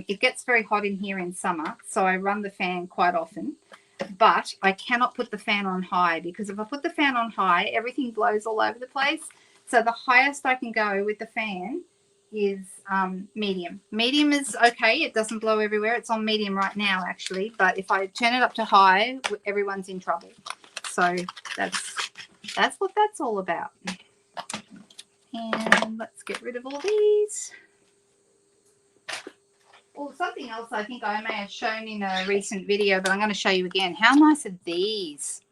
it gets very hot in here in summer, so I run the fan quite often. But I cannot put the fan on high, because if I put the fan on high, everything blows all over the place. So the highest I can go with the fan is medium. Medium is okay. It doesn't blow everywhere. It's on medium right now, actually. But if I turn it up to high, everyone's in trouble. So that's what that's all about. And let's get rid of all these. Well, something else I think I may have shown in a recent video, but I'm going to show you again. How nice are these?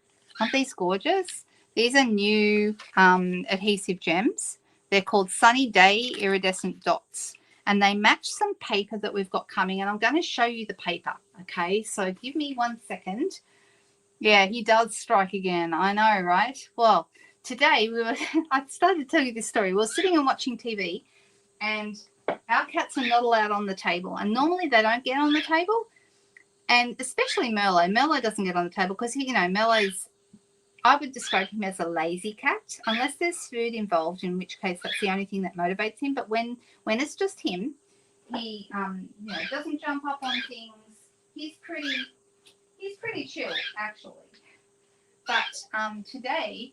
Aren't these gorgeous? These are new adhesive gems. They're called Sunny Day Iridescent Dots, and they match some paper that we've got coming, and I'm going to show you the paper, okay? So give me 1 second. Yeah, he does strike again. I know, right? Well, today I started to tell you this story. We were sitting and watching TV, and our cats are not allowed on the table, and normally they don't get on the table, and especially Merlot. Merlot doesn't get on the table because, you know, Merlot's, I would describe him as a lazy cat, unless there's food involved, in which case that's the only thing that motivates him. But when it's just him, he you know, doesn't jump up on things. He's pretty chill, actually. But today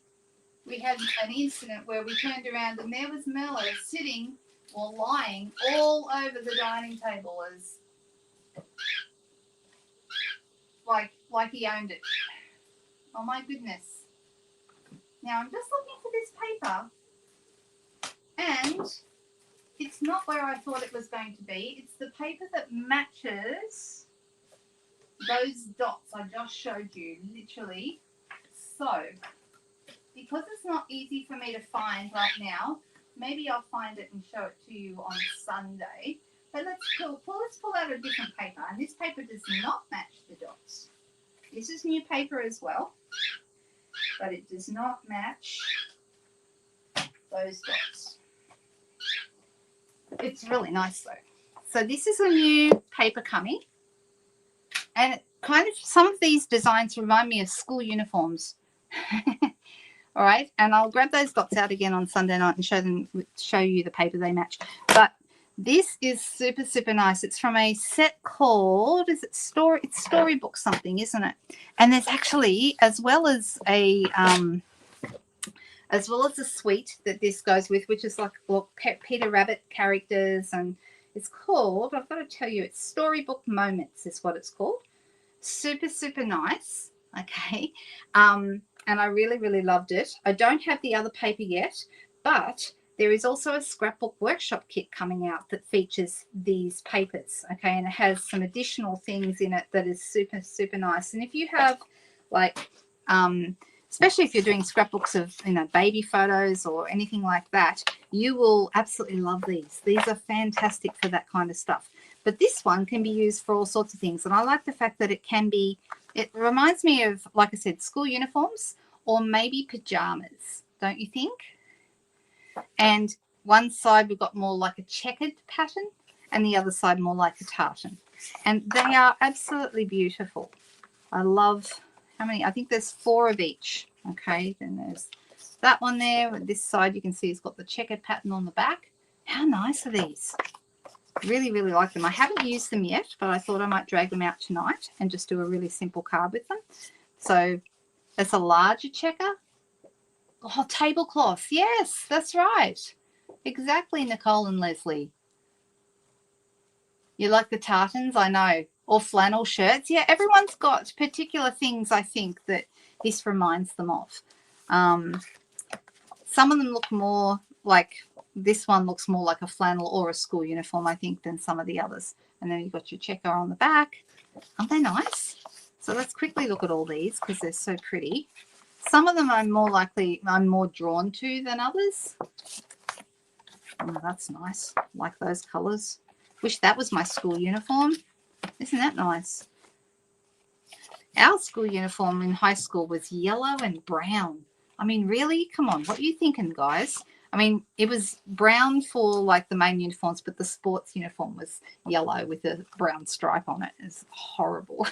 we had an incident where we turned around and there was Merlo sitting or lying all over the dining table as like he owned it. Oh my goodness. Now I'm just looking for this paper and it's not where I thought it was going to be. It's the paper that matches those dots I just showed you, literally. So, because it's not easy for me to find right now, maybe I'll find it and show it to you on Sunday. But let's pull out a different paper. And this paper does not match the dots. This is new paper as well, but it does not match those dots. It's really nice though. So this is a new paper coming. And it kind of, some of these designs remind me of school uniforms. All right, and I'll grab those dots out again on Sunday night and show you the paper they match. But this is super, super nice. It's from a set called, it's Storybook something, isn't it? And there's actually, as well as a suite that this goes with, which is like, look, Peter Rabbit characters, and it's called, I've got to tell you, it's Storybook Moments is what it's called. Super, super nice. Okay. And I really, really loved it. I don't have the other paper yet, but there is also a scrapbook workshop kit coming out that features these papers. Okay. And it has some additional things in it that is super, super nice. And if you have like, especially if you're doing scrapbooks of, you know, baby photos or anything like that, you will absolutely love these. These are fantastic for that kind of stuff. But this one can be used for all sorts of things. And I like the fact that it can be, it reminds me of, like I said, school uniforms or maybe pajamas, don't you think? And one side we've got more like a checkered pattern and the other side more like a tartan. And they are absolutely beautiful. I love, how many? I think there's 4 of each. Okay, then there's that one there. This side you can see it's got the checkered pattern on the back. How nice are these? Really, really like them. I haven't used them yet, but I thought I might drag them out tonight and just do a really simple card with them. So it's a larger checker. Oh, tablecloth. Yes, that's right. Exactly, Nicole and Leslie. You like the tartans? I know. Or flannel shirts. Yeah, everyone's got particular things, I think, that this reminds them of. Some of them look more like, this one looks more like a flannel or a school uniform, I think, than some of the others. And then you've got your checker on the back. Aren't they nice? So let's quickly look at all these because they're so pretty. Some of them I'm more drawn to than others. Oh, that's nice. I like those colors. Wish that was my school uniform. Isn't that nice? Our school uniform in high school was yellow and brown. I mean, really? Come on. What are you thinking, guys? I mean, it was brown for like the main uniforms, but the sports uniform was yellow with a brown stripe on it. It's horrible.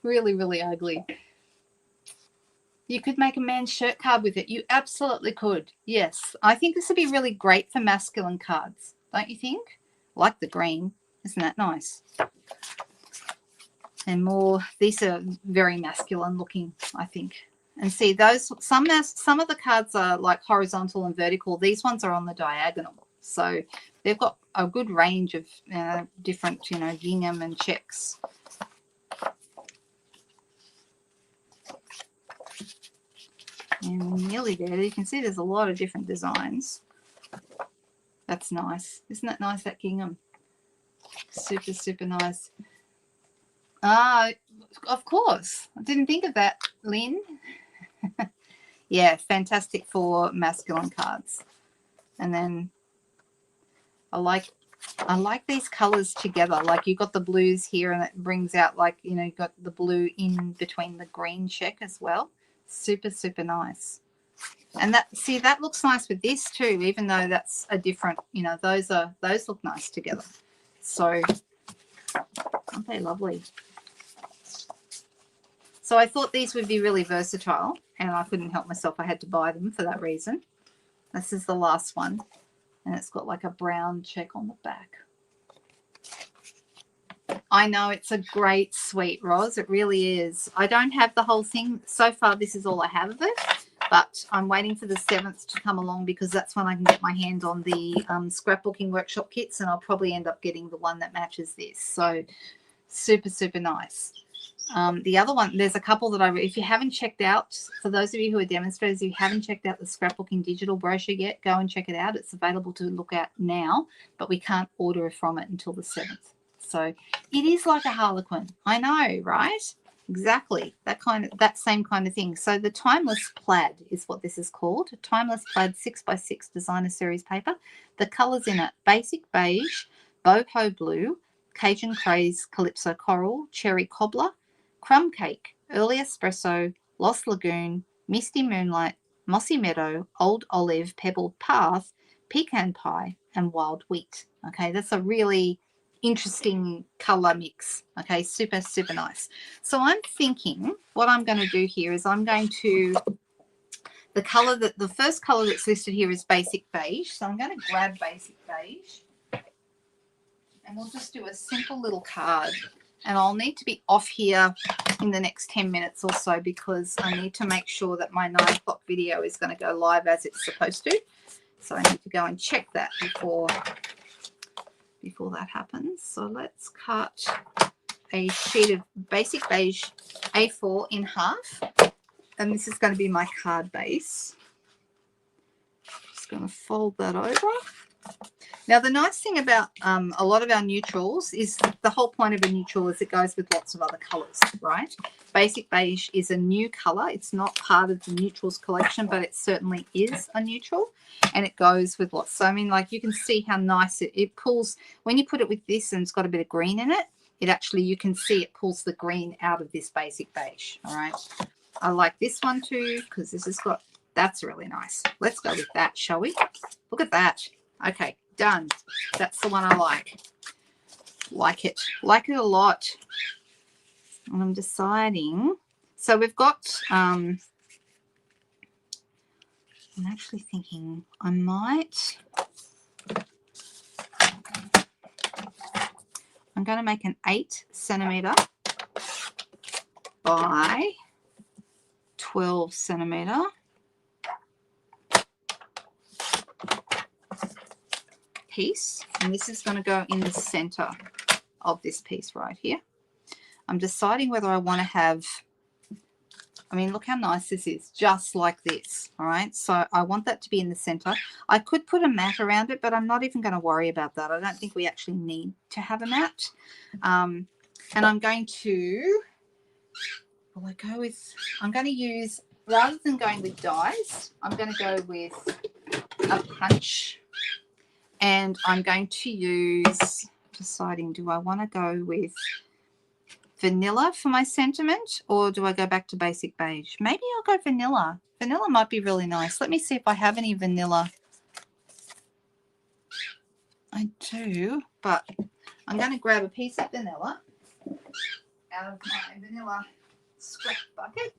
Really, really ugly. You could make a man's shirt card with it. You absolutely could. Yes. I think this would be really great for masculine cards. Don't you think? I like the green. Isn't that nice? And more, these are very masculine looking, I think. And see, those some of the cards are like horizontal and vertical. These ones are on the diagonal. So they've got a good range of different, you know, gingham and checks. And nearly there. You can see there's a lot of different designs. That's nice. Isn't that nice, that gingham? Super, super nice. Of course. I didn't think of that, Lynn. Yeah, fantastic for masculine cards. And then I like these colors together. Like you've got the blues here and it brings out, like, you know, you've got the blue in between the green check as well. Super, super nice. And that, see, that looks nice with this too, even though that's a different, you know, those look nice together. So aren't they lovely? So I thought these would be really versatile and I couldn't help myself. I had to buy them for that reason. This is the last one and it's got like a brown check on the back. I know, it's a great sweet, Roz. It really is. I don't have the whole thing. So far, this is all I have of it. But I'm waiting for the 7th to come along because that's when I can get my hands on the scrapbooking workshop kits, and I'll probably end up getting the one that matches this. So super, super nice. The other one, there's a couple that if you haven't checked out, for those of you who are demonstrators, if you haven't checked out the scrapbooking digital brochure yet, go and check it out. It's available to look at now, but we can't order from it until the 7th. So it is like a Harlequin. I know, right? Exactly. That same kind of thing. So the Timeless Plaid is what this is called. Timeless Plaid 6x6 designer series paper. The colours in it: basic beige, boho blue, Cajun craze, calypso coral, cherry cobbler, crumb cake, early espresso, lost lagoon, misty moonlight, mossy meadow, old olive, pebbled path, pecan pie, and wild wheat. Okay, that's a really interesting color mix. Okay, super, super nice. So I'm thinking what I'm going to do here is I'm going to, the first color that's listed here is basic beige. So I'm going to grab basic beige and we'll just do a simple little card. And I'll need to be off here in the next 10 minutes or so because I need to make sure that my 9 o'clock video is going to go live as it's supposed to. So I need to go and check that before that happens. So let's cut a sheet of basic beige A4 in half. And this is going to be my card base. Just going to fold that over. Now, the nice thing about a lot of our neutrals is the whole point of a neutral is it goes with lots of other colours, right? Basic beige is a new colour. It's not part of the neutrals collection, but it certainly is a neutral, and it goes with lots. So, I mean, like you can see how nice it pulls. When you put it with this and it's got a bit of green in it, it actually, you can see it pulls the green out of this basic beige, all right? I like this one too because this has got, that's really nice. Let's go with that, shall we? Look at that. Okay. Done. That's the one I like. Like it a lot. And I'm deciding. So we've got, I'm actually thinking I'm going to make an 8 centimeter by 12 centimeter. Piece, and this is going to go in the center of this piece right here. I'm deciding whether I want to have, I mean, look how nice this is, just like this. All right, so I want that to be in the center. I could put a mat around it, but I'm not even going to worry about that. I don't think we actually need to have a mat. And I'm going to, will I go with, I'm going to use, rather than going with dies, I'm going to go with a punch. And I'm going to use, deciding, do I want to go with vanilla for my sentiment or do I go back to basic beige? Maybe I'll go vanilla. Vanilla might be really nice. Let me see if I have any vanilla. I do, but I'm going to grab a piece of vanilla out of my vanilla scrap bucket.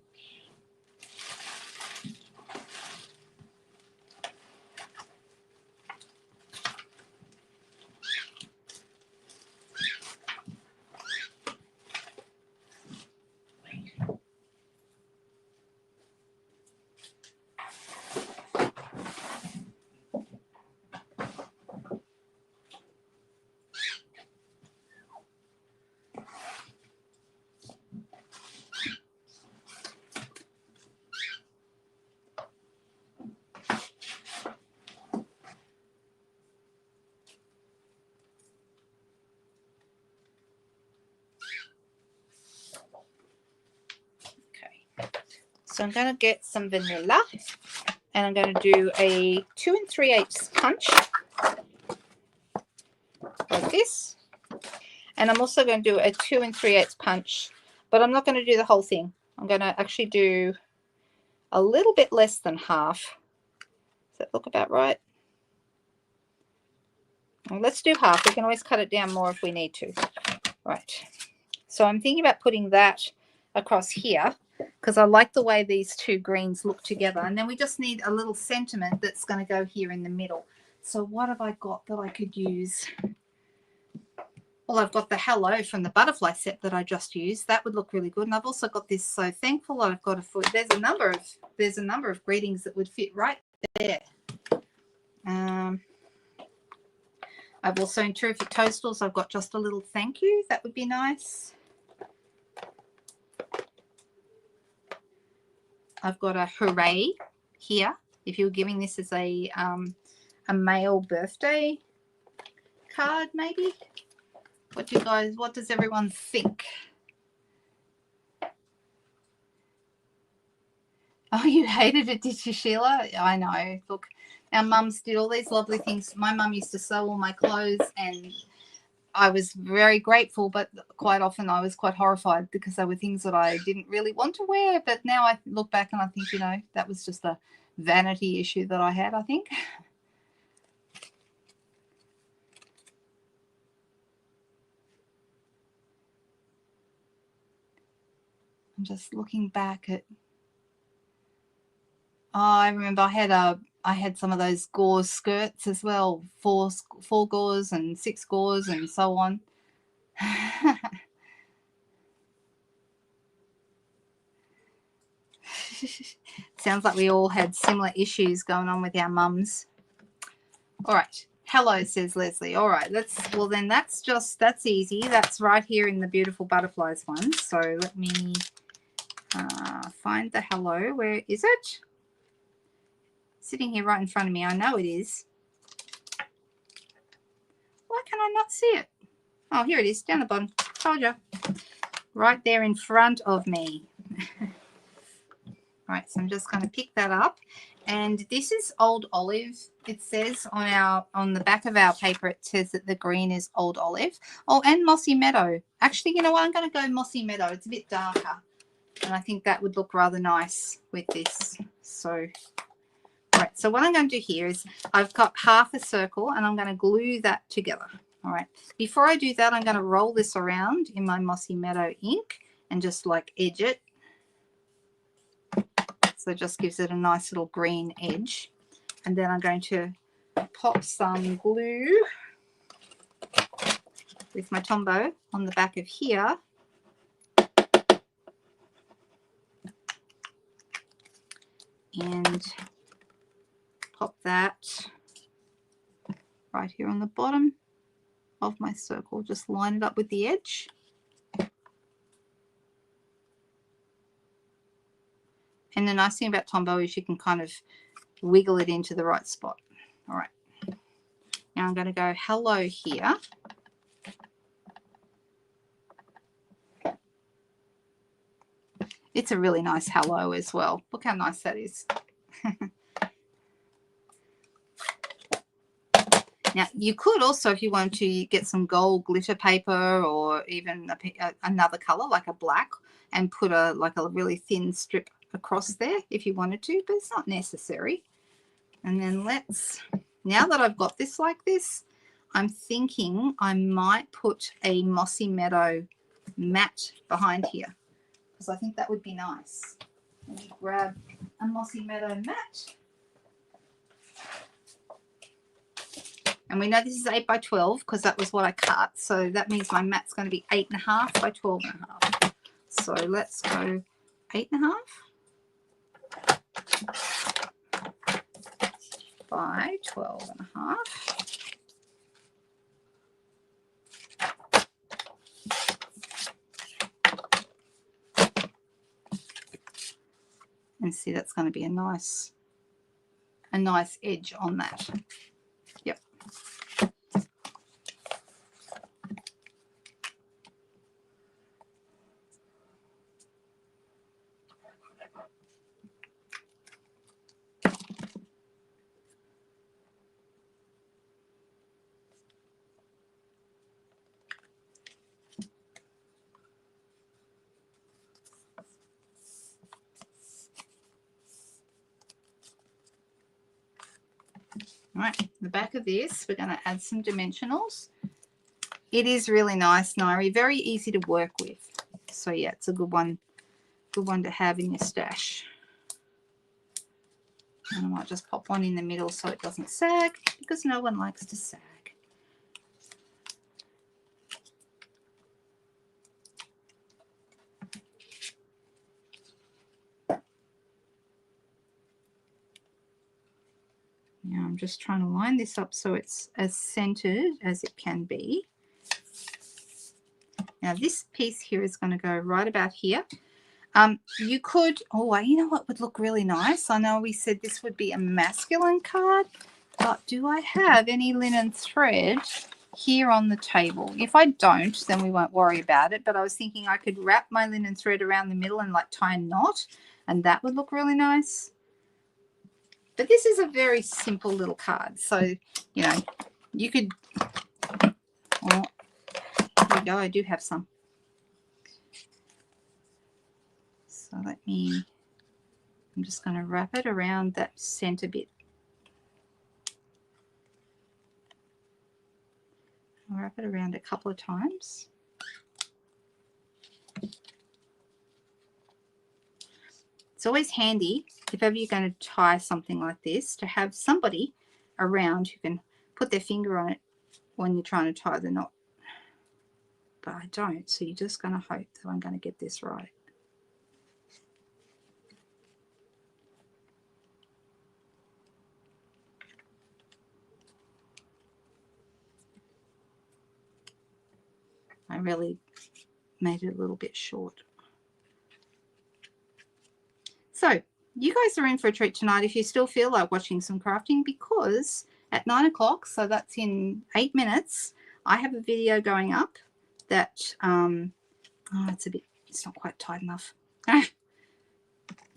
So I'm going to get some vanilla and I'm going to do a 2 3/8 punch like this. And I'm also going to do a 2 3/8 punch, but I'm not going to do the whole thing. I'm going to actually do a little bit less than half. Does that look about right? Well, let's do half. We can always cut it down more if we need to. Right. So I'm thinking about putting that across here, because I like the way these two greens look together. And then we just need a little sentiment that's going to go here in the middle. So what have I got that I could use? Well, I've got the hello from the butterfly set that I just used. That would look really good. And I've also got this so thankful. I've got a foot. There's a number of greetings that would fit right there. I've also in Terrific Toastals, I've got just a little thank you. That would be nice. I've got a hooray here. If you're giving this as a male birthday card, maybe. What does everyone think? Oh, you hated it, did you, Sheila? I know. Look, our mums did all these lovely things. My mum used to sew all my clothes, and I was very grateful, but quite often I was quite horrified because they were things that I didn't really want to wear. But now I look back and I think, you know, that was just a vanity issue that I had, I think. I'm just looking back at, I remember I had some of those gauze skirts as well, four gauze and 6 gauze and so on. Sounds like we all had similar issues going on with our mums. All right. Hello, says Leslie. All right, that's easy. That's right here in the beautiful butterflies one. So let me find the hello. Where is it? Sitting here right in front of me. I know it is. Why can I not see it? Oh, here it is, down the bottom. Told you. Right there in front of me. Right, so I'm just going to pick that up. And this is Old Olive. It says on the back of our paper, it says that the green is Old Olive. Oh, and Mossy Meadow. Actually, you know what? I'm going to go Mossy Meadow. It's a bit darker. And I think that would look rather nice with this. So, all right. So what I'm going to do here is I've got half a circle and I'm going to glue that together. All right. Before I do that, I'm going to roll this around in my Mossy Meadow ink and just like edge it. So it just gives it a nice little green edge. And then I'm going to pop some glue with my Tombow on the back of here. And pop that right here on the bottom of my circle. Just line it up with the edge. And the nice thing about Tombow is you can kind of wiggle it into the right spot. All right. Now I'm going to go hello here. It's a really nice hello as well. Look how nice that is. Now, you could also, if you want to, get some gold glitter paper or even another color like a black and put like a really thin strip across there if you wanted to, but it's not necessary. And then now that I've got this like this, I'm thinking I might put a Mossy Meadow mat behind here because I think that would be nice. Let me grab a Mossy Meadow mat. And we know this is 8 by 12 because that was what I cut. So that means my mat's going to be 8.5 by 12.5. So let's go 8.5 by 12.5. And see, that's going to be a nice edge on that. Yep. All right, the back of this, we're going to add some dimensionals. It is really nice, Nairi, very easy to work with. So yeah, it's a good one to have in your stash. And I might just pop one in the middle so it doesn't sag because no one likes to sag. Now I'm just trying to line this up so it's as centered as it can be. Now this piece here is going to go right about here. You could, oh, you know what would look really nice? I know we said this would be a masculine card, but do I have any linen thread here on the table? If I don't, then we won't worry about it, but I was thinking I could wrap my linen thread around the middle and like tie a knot, and that would look really nice. But this is a very simple little card, so, you know, you could, oh, here we go, I do have some. So I'm just going to wrap it around that center bit. I'll wrap it around a couple of times. It's always handy, if ever you're going to tie something like this, to have somebody around who can put their finger on it when you're trying to tie the knot. But I don't, so you're just going to hope that I'm going to get this right. I really made it a little bit short. So you guys are in for a treat tonight if you still feel like watching some crafting, because at 9 o'clock, so that's in 8 minutes, I have a video going up that, oh, it's not quite tight enough.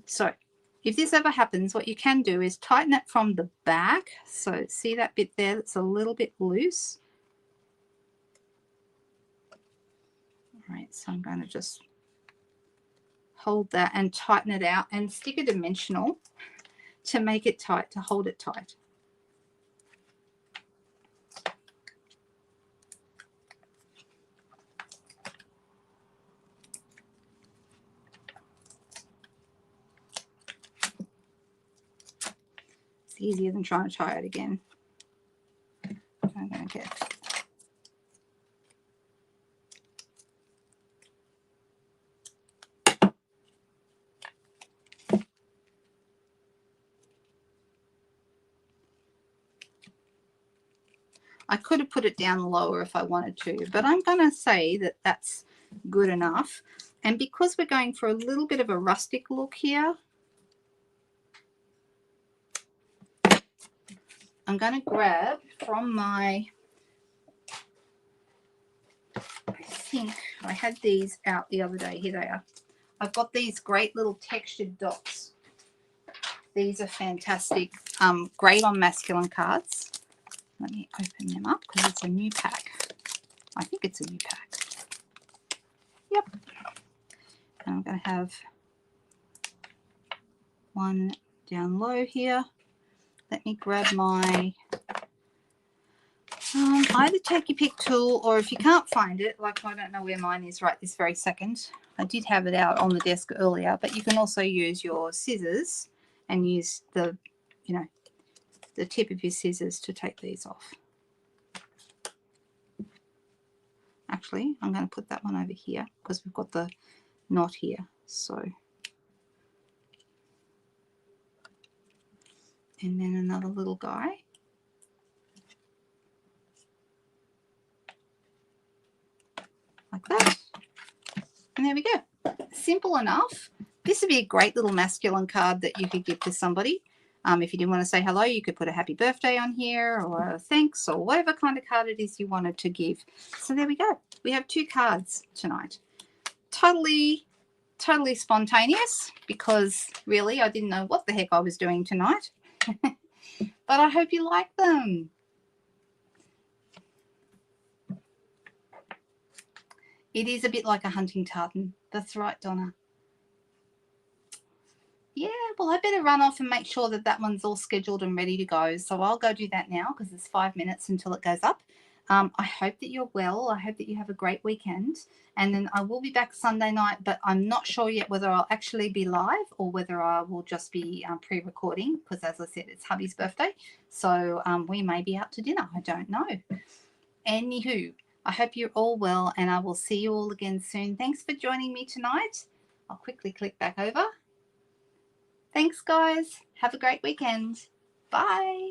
So if this ever happens, what you can do is tighten it from the back. So see that bit there that's a little bit loose? All right, so I'm going to just hold that and tighten it out and stick a dimensional to make it tight, to hold it tight. It's easier than trying to tie it again. I'm going to get I could have put it down lower if I wanted to, but I'm going to say that that's good enough. And because we're going for a little bit of a rustic look here, I'm going to grab from my, I think I had these out the other day. Here they are. I've got these great little textured dots. These are fantastic, great on masculine cards. Let me open them up because it's a new pack. I think it's a new pack. Yep. And I'm going to have one down low here. Let me grab my either take your pick tool, or if you can't find it, like I don't know where mine is right this very second. I did have it out on the desk earlier, but you can also use your scissors and use the, you know, the tip of your scissors to take these off. Actually, I'm going to put that one over here because we've got the knot here. So, and then another little guy. Like that. And there we go. Simple enough. This would be a great little masculine card that you could give to somebody. If you didn't want to say hello, you could put a happy birthday on here, or a thanks, or whatever kind of card it is you wanted to give. So there we go. We have 2 cards tonight. Totally spontaneous, because really I didn't know what the heck I was doing tonight. But I hope you like them. It is a bit like a hunting tartan. That's right, Donna. Yeah, well, I better run off and make sure that that one's all scheduled and ready to go. So I'll go do that now because it's 5 minutes until it goes up. I hope that you're well. I hope that you have a great weekend. And then I will be back Sunday night, but I'm not sure yet whether I'll actually be live or whether I will just be pre-recording because, as I said, it's hubby's birthday. So we may be out to dinner. I don't know. Anywho, I hope you're all well, and I will see you all again soon. Thanks for joining me tonight. I'll quickly click back over. Thanks, guys. Have a great weekend. Bye.